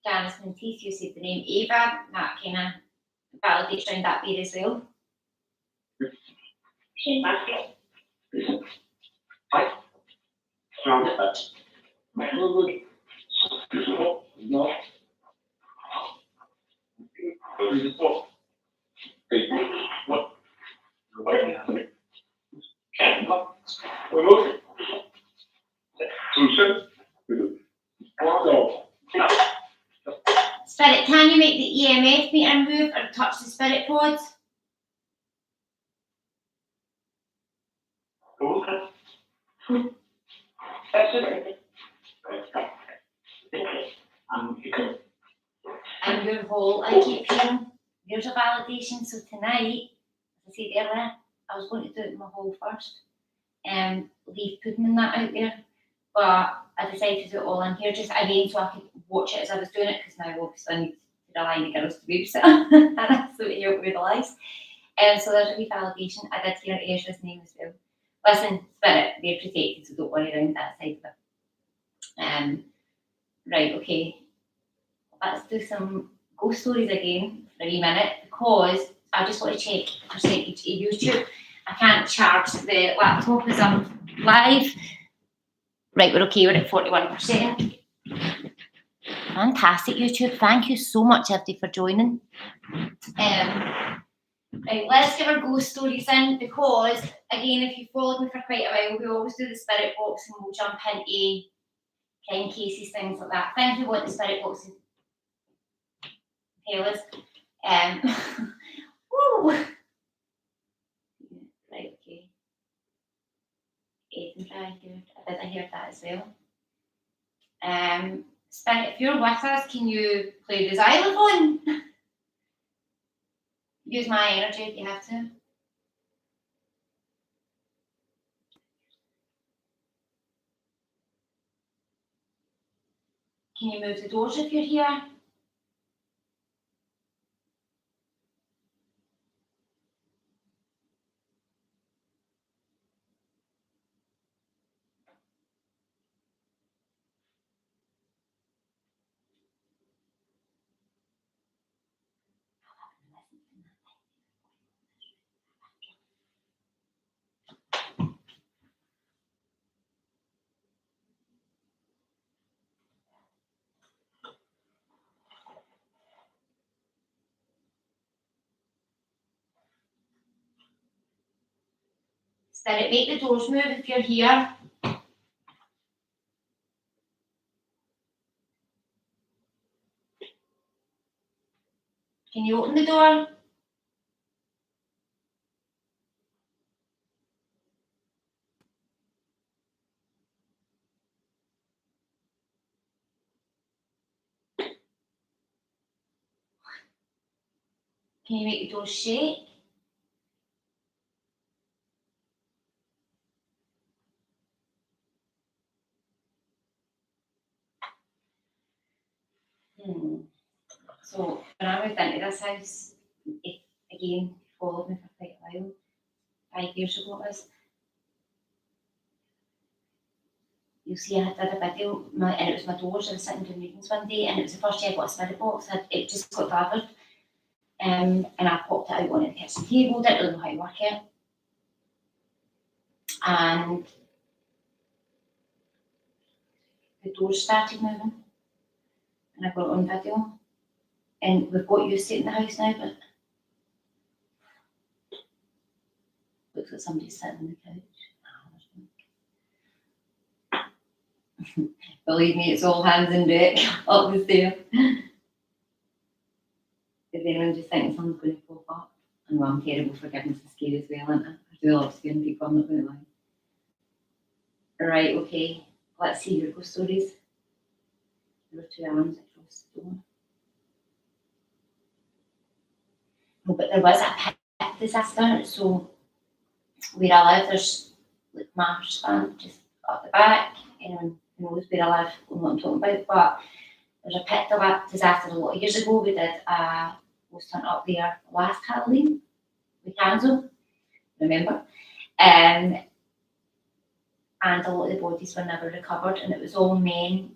Janice Menteith, you said the name Ava. That kind of validates around that beer as well. Spirit, can you make the EMF meter move or touch the spirit pods? And your hole, I keep hearing there's a validation. So tonight, as I said earlier, I was going to do it in my hole first and leave pudding and that out there. But I decided to do it all in here just again so I could watch it as I was doing it, because now obviously I need to rely on the girls to babysit and that's what you realise. So there's a wee validation. I did hear Ezra's name as well. Listen, Spirit, they're protected, so don't worry around that side of it. Right, okay. Let's do some ghost stories again for a wee minute, because I just want to check the percentage of YouTube. I can't charge the laptop as I'm live. Right, we're okay, we're at 41%. Fantastic, YouTube. Thank you so much, everybody, for joining. Right, let's get our ghost stories in because, again, if you've followed me for quite a while, we always do the spirit box and we'll jump into kind cases, things like that. Things we want the spirit box to tell us. Woo! Right, okay. Edinburgh, I heard that as well. Spirit, if you're with us, can you play the xylophone? Use my energy if you have to. Can you move the doors if you're here? Spirit, make the doors move if you're here. Can you open the door? Can you make the door shake? So when I moved into this house, again, followed me for quite a while, 5 years ago it was. You'll see I did a video, and it was my doors. I was sitting doing readings one day, and it was the first day I got a spirit box. It just got gathered, and I popped it out on the kitchen table. Didn't really know how to work it, and the doors started moving, and I got it on video. And we've got used to it in the house now, but looks like somebody's sitting on the couch. Believe me, it's all hands on deck up the stairs. If anyone just thinks someone's going to pop up, and well, I'm terrible for giving some scary as well, aren't I? I do love scaring people, I'm not going to lie. Right, okay, let's see your ghost stories. There were 2 arms across the door. Oh, but there was a pit disaster, so where I live, there's like marsh land just up the back. Anyone who knows where I live will know what I'm talking about, but there's a pit disaster a lot of years ago. We did a ghost hunt up there last Halloween with Canzo, remember? And a lot of the bodies were never recovered, and it was all men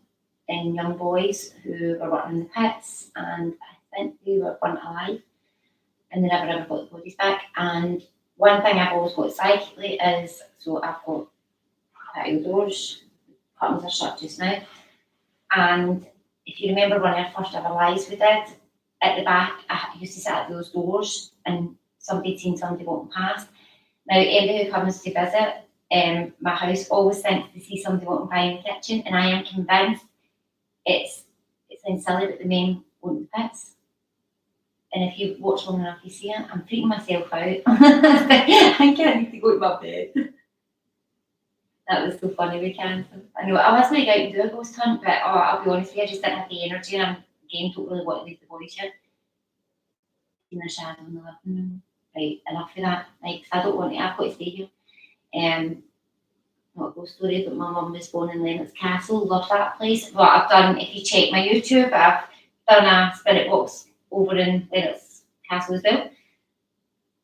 and young boys who were working in the pits, and I think they were burnt alive, and they never ever got the bodies back. And one thing I've always got psychically is, so I've got patio doors, curtains are shut just now, and if you remember one of our first ever lives we did, at the back, I used to sit at those doors and somebody'd seen somebody walking past. Now, anybody who comes to visit my house always thinks they see somebody walking by in the kitchen, and I am convinced it sounds silly, but the men go in the pits. And if you watch long enough, you see it. I'm freaking myself out. I can't need to go to my bed. That was so funny we can't. I know I was going to go out and do a ghost hunt, but I'll be honest with you, I just didn't have the energy, and I'm again don't really want to leave the boys yet. In the shadow in the living room. Right, enough of that. Like, I don't want to, I've got to stay here. Not a ghost story, but my mum was born in Lennox Castle. Love that place. What I've done, if you check my YouTube, I've done a spirit box over in Lennox Castle as well.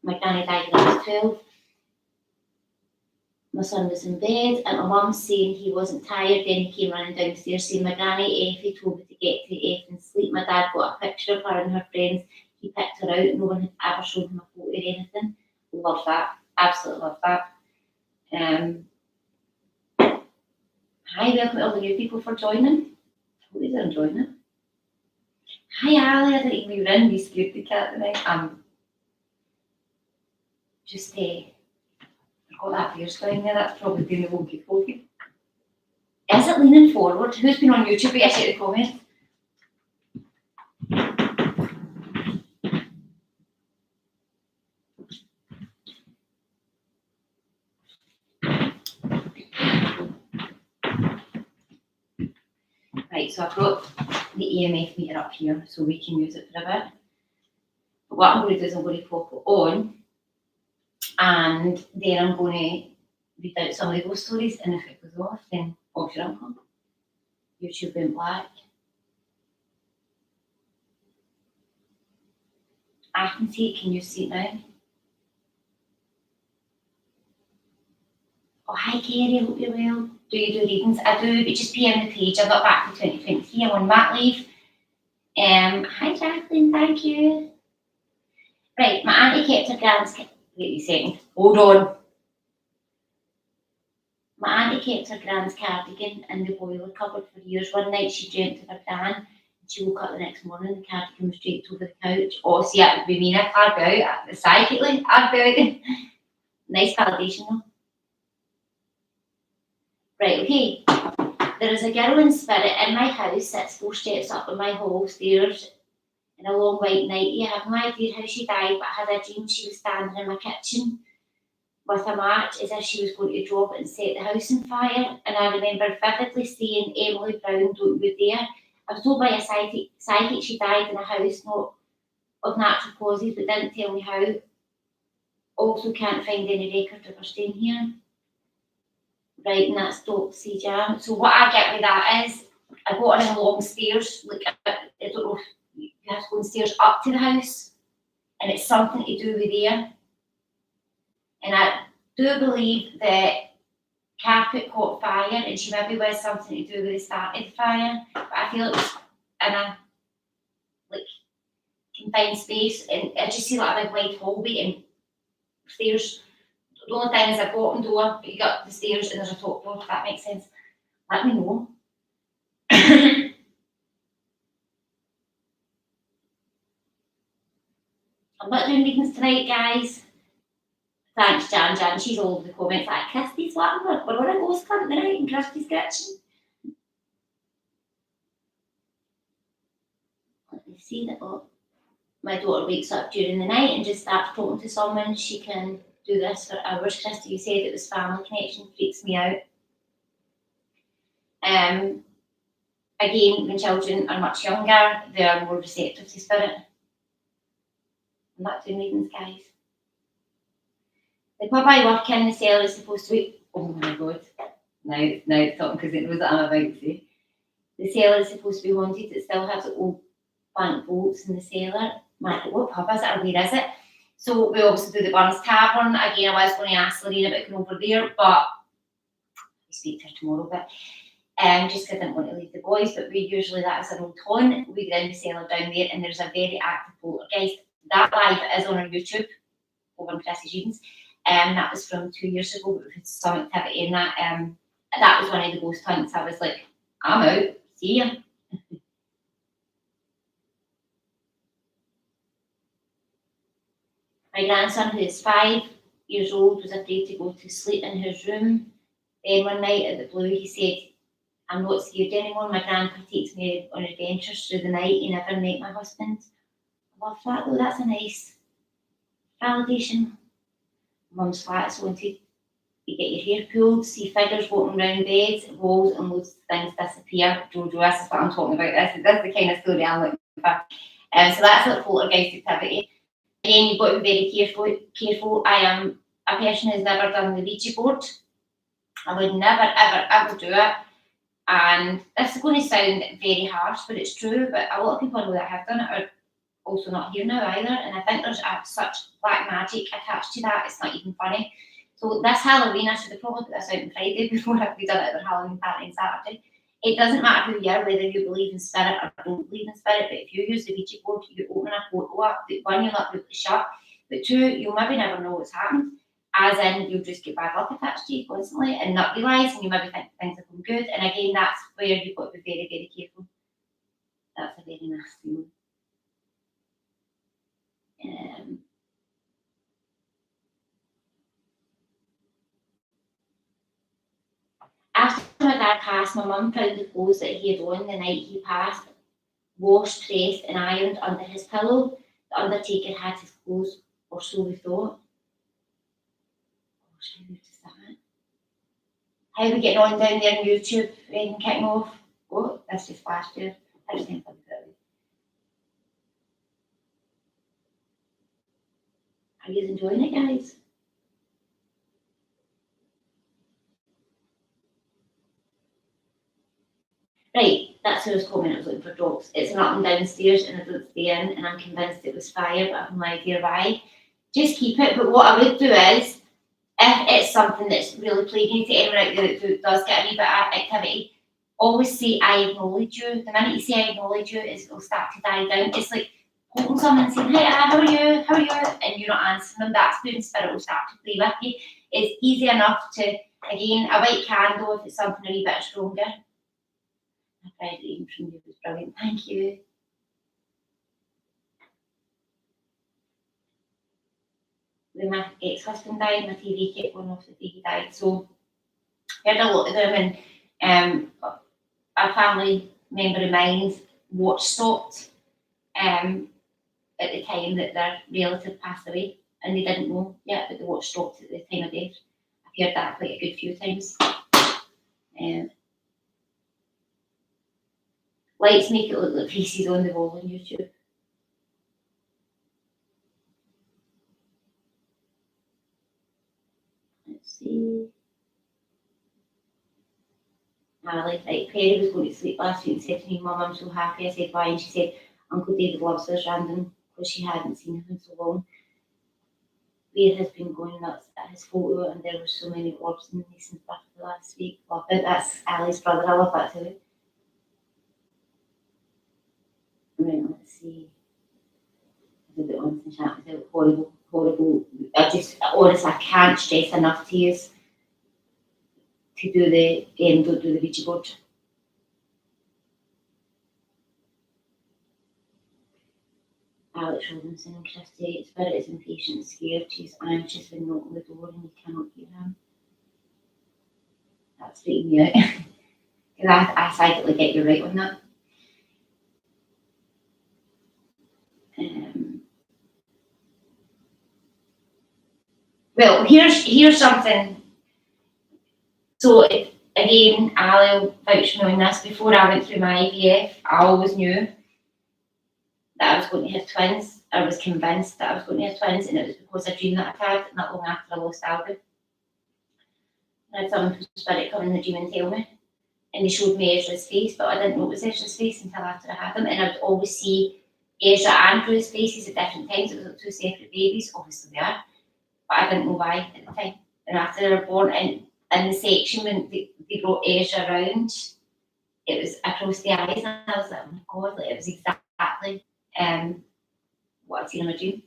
My granny died when I was 12. My son was in bed, and my mum saying he wasn't tired. Then he came running down the stairs saying, "My granny Effie told me to get to Effie and sleep." My dad got a picture of her and her friends. He picked her out. No one had ever shown him a photo or anything. Love that. Absolutely love that. Hi, welcome to all the new people for joining. Hope you're enjoying it. Hi, Ali. I didn't even know you were in. You scared the cat tonight. just got that fierce down there. That's probably been the wonky pokey. Is it leaning forward? Who's been on YouTube? Get us out the comments. Right, so I've got the EMF meter up here so we can use it for a bit. But what I'm going to do is I'm going to pop it on and then I'm going to read out some of the ghost stories, and if it goes off, then off your uncle. YouTube went black. I can see it, can you see it now? Oh, hi Kerry, hope you're well. Do you do readings? I do, but just PM the page. I got back to 2023, I'm on mat leave. Hi Jacqueline, thank you. Right, my auntie kept her grand's, wait a second, hold on. My auntie kept her grand's cardigan in the boiler cupboard for years. One night she dreamt of her gran, and she woke up the next morning, the cardigan was draped over the couch. Oh, see, that would be me, I'd be out, psychically, I'd be out. Nice validation though. Right, okay. There is a girl in spirit in my house, sits 4 steps up on my hall stairs in a long white nightie. I have no idea how she died, but I had a dream she was standing in my kitchen with a match as if she was going to drop it and set the house on fire. And I remember vividly saying, Emily Brown, don't you dare. I was told by a psychic she died in a house not of natural causes, but didn't tell me how. Also can't find any record of her staying here. Right, and that's Doxy Jam. So what I get with that is, I got her in long stairs, like, I don't know if you have to go stairs up to the house, and it's something to do with there. And I do believe that carpet caught fire, and she maybe was something to do with the start of the fire, but I feel it was in a, like, confined space, and I just see like a big wide hallway and stairs. The only thing is a bottom door, but you got the stairs and there's a top door, if that makes sense. Let me know. I'm not doing readings tonight, guys. Thanks, Jan. She's all over the comments like, Christy's what? We're on a ghost hunt tonight in Christy's kitchen. Let me see that. Oh, my daughter wakes up during the night and just starts talking to someone. She can do this for hours. Christy, you said it was family connection, freaks me out. Again, when children are much younger, they are more receptive to spirit. I'm not doing readings, guys. The pub I work in, the cellar is supposed to be, oh my god, now it's talking because it knows what I'm about to say. The cellar is supposed to be haunted. It still has old bank bolts in the cellar. What pub is it or where is it? So we also do the Burns Tavern. Again, I was going to ask Lorena about going over there, but I'll speak to her tomorrow. But just because I didn't want to leave the boys, but we usually, that is an old haunt. We go in the cellar down there, and there's a very active poltergeist. That live is on our YouTube over on Chrissy's readings. That was from 2 years ago, but we had some activity in that. That was one of the ghost hunts. I was like, I'm out. See ya. My grandson, who is 5 years old, was afraid to go to sleep in his room. Then one night at the blue, he said, I'm not scared anymore. My grandpa takes me on adventures through the night. He never met my husband. I love that though. That's a nice validation. Mum's flat is wanted. You get your hair pulled, see figures walking around beds, walls, and loads of things disappear. Jojo, this is what I'm talking about. This is the kind of story I'm looking for. So that's like poltergeist activity. Again, you've got to be very careful. I am a person who's never done the Ouija board. I would never, ever do it. And this is going to sound very harsh, but it's true. But a lot of people I know that have done it are also not here now either. And I think there's such black magic attached to that, it's not even funny. So this Halloween, I should have probably put this out on Friday before we done it at the Halloween party on Saturday. It doesn't matter who you are, whether you believe in spirit or don't believe in spirit, but if you use the Ouija board, you open a photo up, one, you'll not be able to shut, but two, you'll maybe never know what's happened, as in you'll just get bad luck attached to you constantly and not realise, and you maybe think things have gone good. And again, that's where you've got to be very, very careful. That's a very nasty one. passed, my mum found the clothes that he had on the night he passed, washed, pressed, and ironed under his pillow. The undertaker had his clothes, or so we thought. Gosh, how weird is that? How are we getting on down there on YouTube and kicking off? Oh, this just flashed here. I just think I'll put it. Are you enjoying it, guys? Right, that's who was comment. I was looking for dogs. It's an up and downstairs and I don't stay in, and I'm convinced it was fire, but I have no idea why. Just keep it, but what I would do is, if it's something that's really plaguing to anyone out there that does get a wee bit of activity, always say I acknowledge you. The minute you say I acknowledge you, it'll start to die down. It's like holding someone and saying, hey, how are you? How are you? And you're not answering them. That's when spirit will start to play with you. It's easy enough to, again, a white candle if it's something a wee bit stronger. I tried it even from you, it was brilliant. Thank you. When my ex-husband died, my TV kept going off the day he died. So I heard a lot of them, and a family member of mine's watch stopped at the time that their relative passed away, and they didn't know yet that the watch stopped at the time of death. I've heard that quite a good few times. Lights make it look like faces on the wall on YouTube. Let's see. Ali, right, Perry was going to sleep last week and said to me, Mum, I'm so happy. I said, why? And she said, Uncle David loves us random because she hadn't seen him in so long. Bear has been going nuts at his photo, and there were so many orbs and these and stuff the last week. Love it. That's Ali's brother. I love that too. Right, let's see. I did it on the chat. It was horrible, horrible. Honestly, I can't stress enough to use to do the don't do the Ouija board. Alex Robinson and Christy, spirit is impatient, scared, she's anxious when knocking the door and you cannot hear him. That's freaking me out. Because I silently get you right on that. Well, here's something. So again, I'll vouch for me on this. Before I went through my IVF, I always knew that I was going to have twins. I was convinced that I was going to have twins, and it was because a dream that I had not long after I lost Albert. I had someone from Spirit come in the dream and tell me, and they showed me Ezra's face, but I didn't know it was Ezra's face until after I had him, and I would always see Ezra and Drew's faces at different times. It was like two separate babies, obviously they are, but I didn't know why at the time. And after they were born, in the section when they brought Ezra around, it was across the eyes, and I was like, oh my God, like, it was exactly what I'd seen in my dream.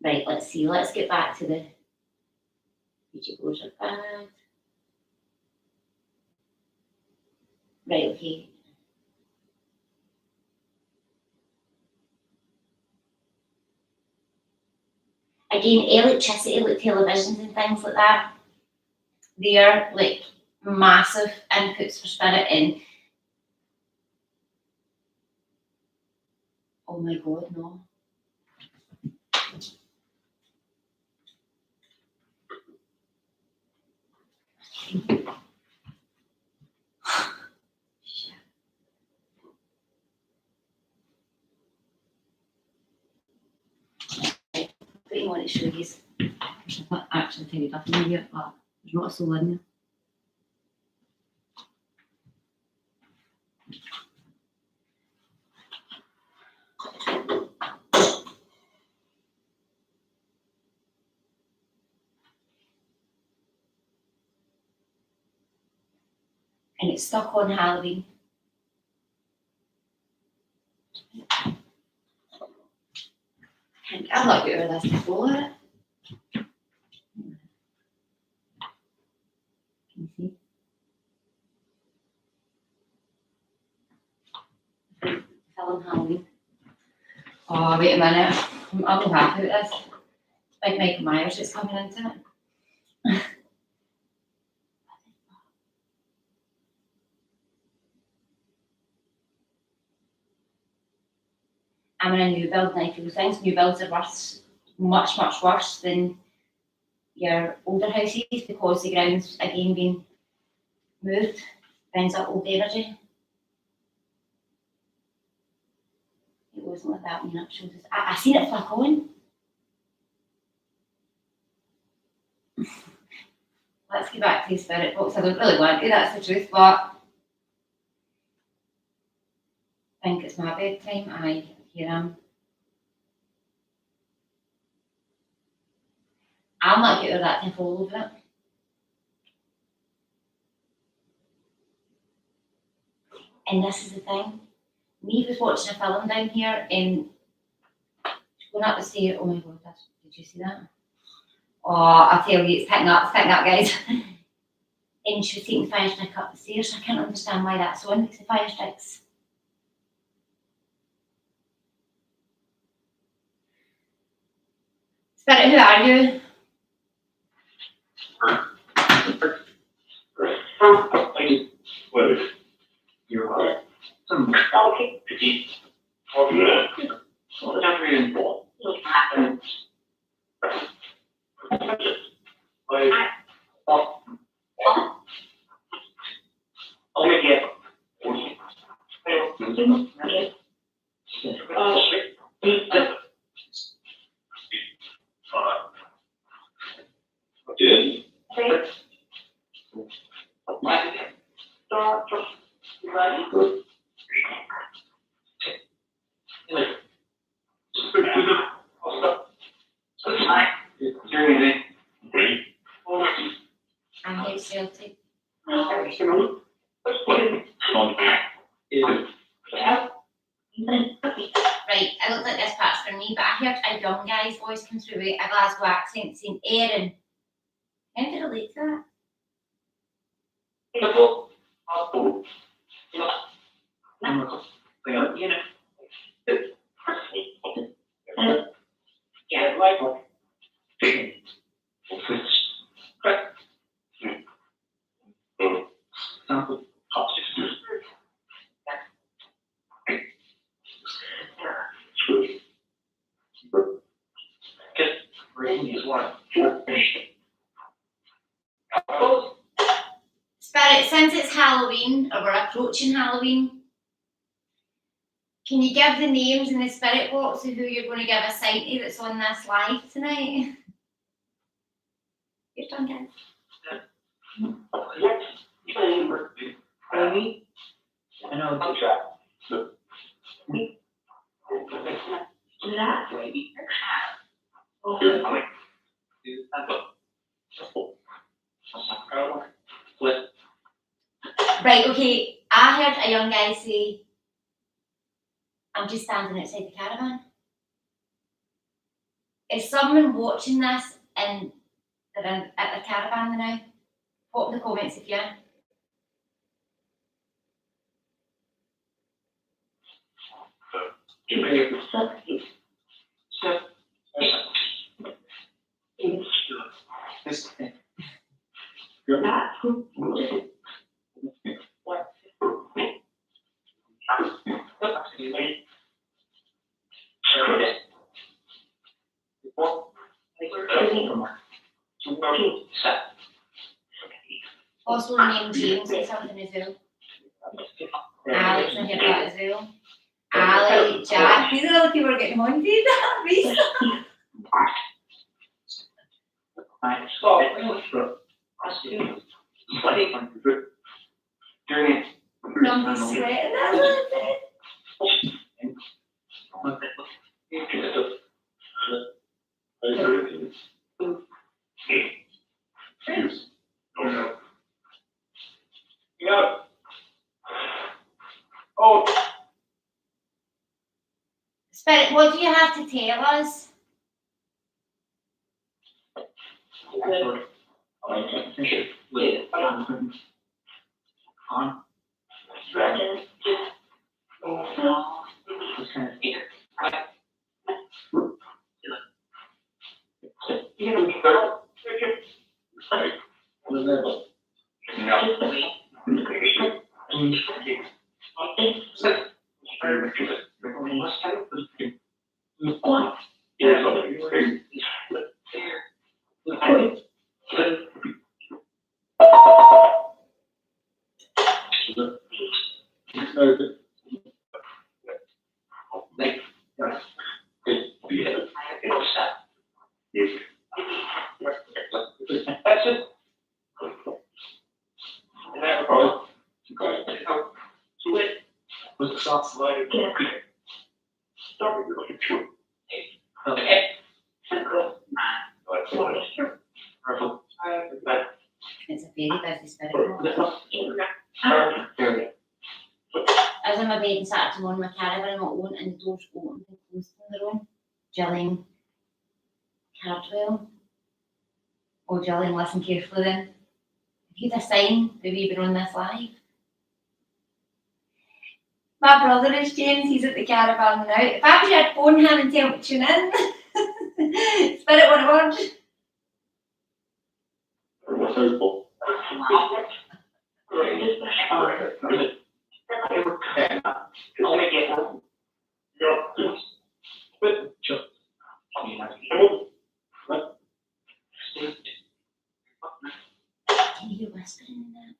Right, let's see, let's get back to the Ouija boards are bad. Right, okay. Again, electricity, like televisions and things like that, they are like massive inputs for spirit, and oh my God, no. But you want to show these. I've not actually tidied up in here yet, but there's not a soul in there. And it's stuck on Halloween. I'm not good with this before. Can you see? Film Halloween. Oh, wait a minute. I'm not happy with this. Like Michael Myers is coming into it. I'm in a new build and I feel things. New builds are worse, much worse than your older houses because the ground's again being moved, brings up old energy. It wasn't like that when you showed us. I seen it flick on. Let's get back to the spirit box. I don't really want to, that's the truth, but I think it's my bedtime. Here I am. I'll not get her that to fall over it. And this is the thing. Neve was watching a film down here and going up the stairs. Oh my god, did you see that? Oh, I tell you, it's picking up, guys. And she was taking the fire stick up the stairs. I can't understand why that's on because the fire sticks. Spirit, who are you? You're right. Okay. I'm here Celtic. Right, I looked like this part's for me, but I heard a young guy's voice come through with a Glasgow accent saying Erin. How did I relate to that? Spirit, since it's Halloween, or we're approaching Halloween, can you give the names in the spirit box of who you're going to give a sign to that's on this live tonight? Your turn, guys. I know. Right, okay. I heard a young guy say, I'm just standing outside the caravan. Is someone watching this and they're at the caravan now? Pop in the comments if you are. Also, the name James is something as well. Alex, I hear that as well. Ali, Jack, these are all the people who are getting haunted. Reese. Nobody's sweating. Spirit, what do you have to tell us? soft slide. Okay. It's a very busy spirit box. As I'm a bed and sat on my caravan on my own and the doors open and closed on their own, Gillian Cardwell. Oh, Gillian, listen carefully then. Have you had a sign that we've been on this live? My brother is James, he's at the caravan now. If I was your phone him and tell him to tune in. Spirit one word. Can you hear whispering in that?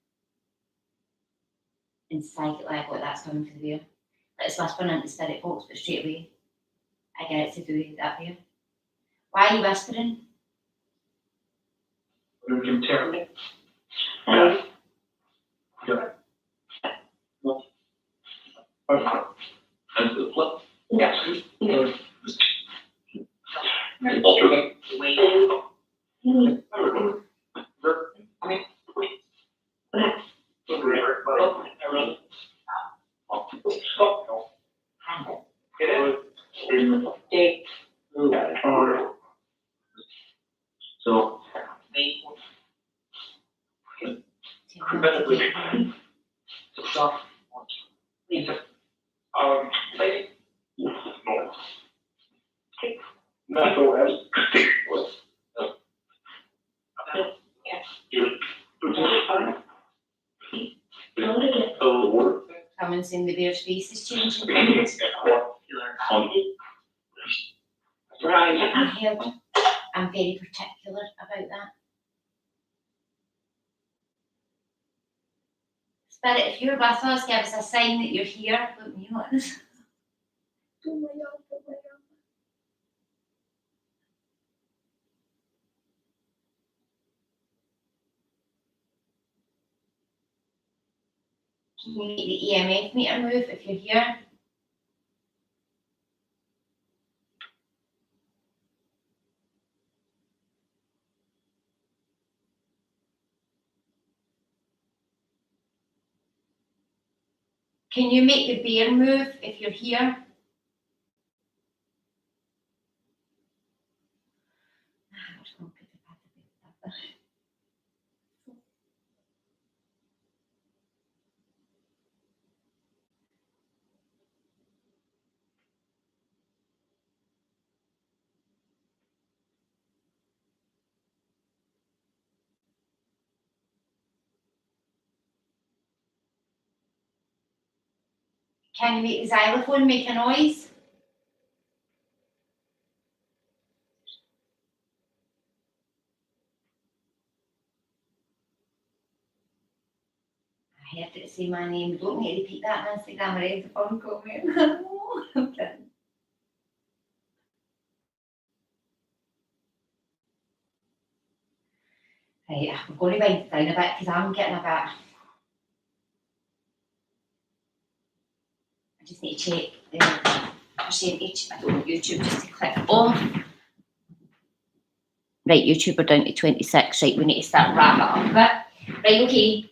In psychic like what that's coming for the beer. It's whispering into the spirit box, but straight away I get it to do that beer. Why are you whispering? So, Someone's in the beer's face is changing. I heard I'm very particular about that. Spirit, if you're with us, give us a sign that you're here. Look me on this. Oh my God, oh my God. Can you make the EMF meter move if you're here? Can you make the bear move if you're here? Can you make the xylophone make a noise? I heard it say my name. Don't need to repeat that on Instagram or anything. Phone call me. Okay. Right, I'm going to wind it down a bit because I'm getting a bit. I just need to check the percentage. I don't want YouTube just to click off. Right, YouTube are down to 26. Right, we need to start wrapping it up a bit. Right, okay.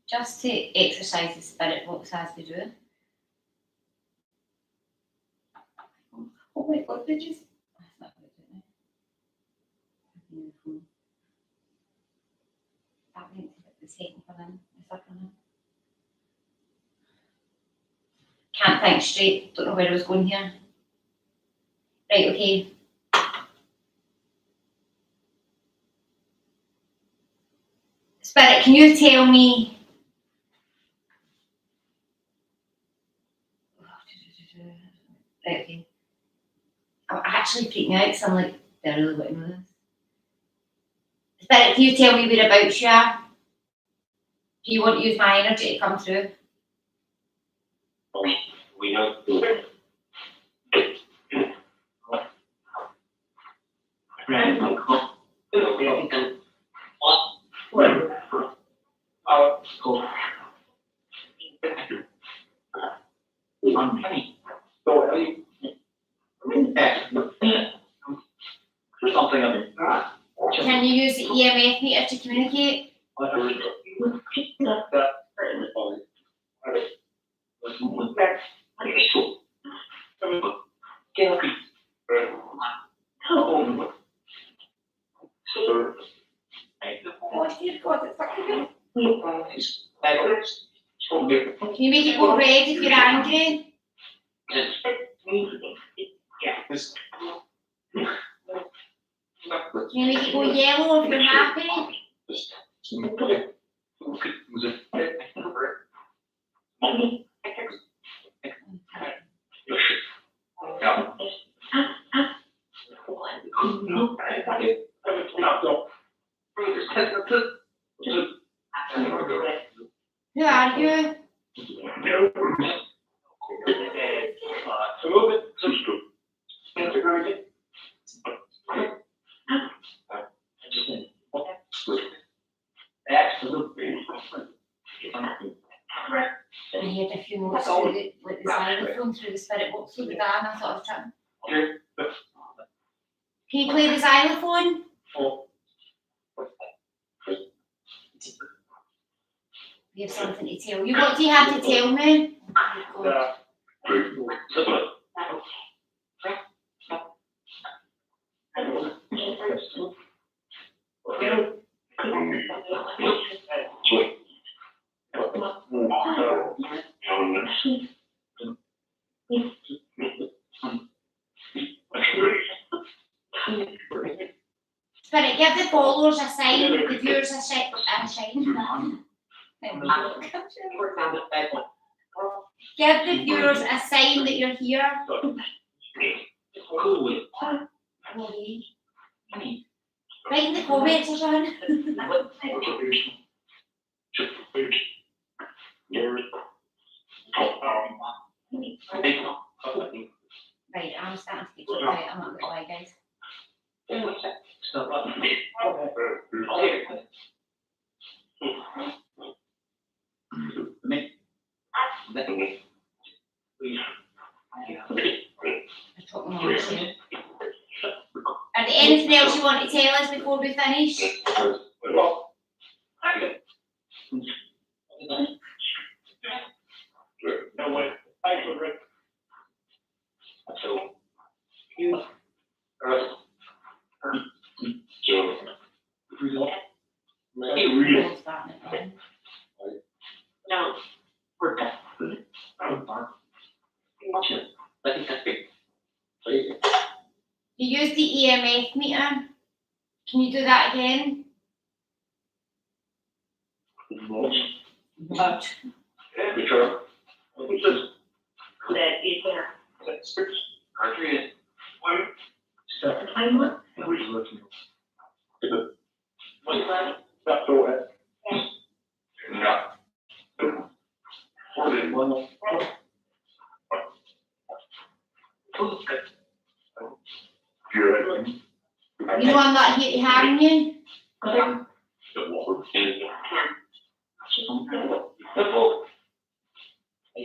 Just to exercise the spirit box as we do. Oh my God, did you? That's not going to do it. That means the second one in, the second one. Can't think straight, don't know where I was going here. Right, okay. Spirit, can you tell me? Right, okay. I'm actually freaking out because I'm like, do I really want to know this? Spirit, can you tell me whereabouts you are? Do you want to use my energy to come through? we know. can you use the EMF meter to communicate? Can you make it go red if you're angry? Can you make it go yellow if you're happy? Who are you? I heard a few notes through the, like the xylophone through the spirit box through the van. I thought I was trying. Can you play the xylophone? We have something to tell you. What do you have to tell me? Spirit, give the followers a sign, the viewers a shine. Give the viewers a sign that you're here. Write in the comments, Sean. Right, I'm starting to get out. I'm not gonna lie, guys. Are there anything else you want to tell us before we finish? You used the EMF meter. Can you do that again? You know I'm not here to harm you.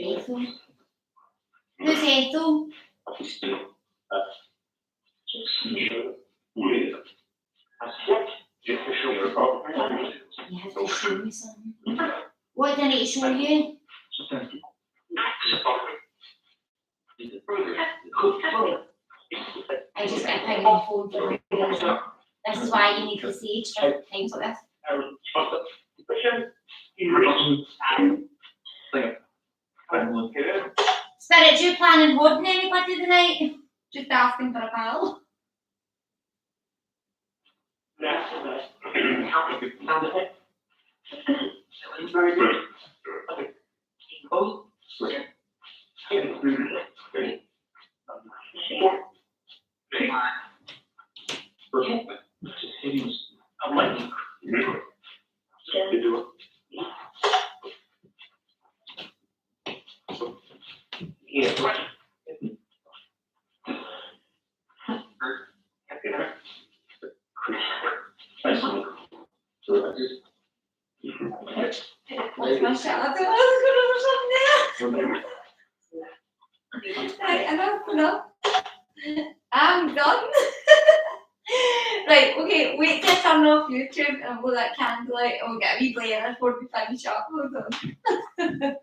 Ethel. Who's Ethel? You have to show me something. What do I need to show you? I just got a ping on the phone for no reason. This is why you need the sage for times like this. Spirit, do you plan on holding anybody tonight? Just asking for a pal. What's my shot? I was going to do something there. Right, enough. I'm done. Right, okay, wait till turn off YouTube and I'll blow that candle out and we'll get a wee blare before we finish up. Hold on.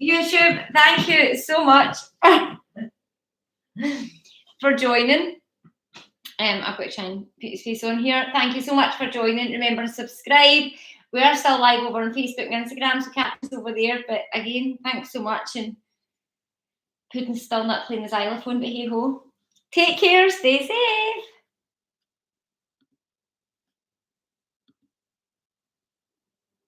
YouTube, thank you so much for joining. I've got to try and put his face on here. Thank you so much for joining. Remember to subscribe. We are still live over on Facebook and Instagram, so catch us over there. But again, thanks so much. And Puddin's still not playing the xylophone, but hey ho. Take care, stay safe.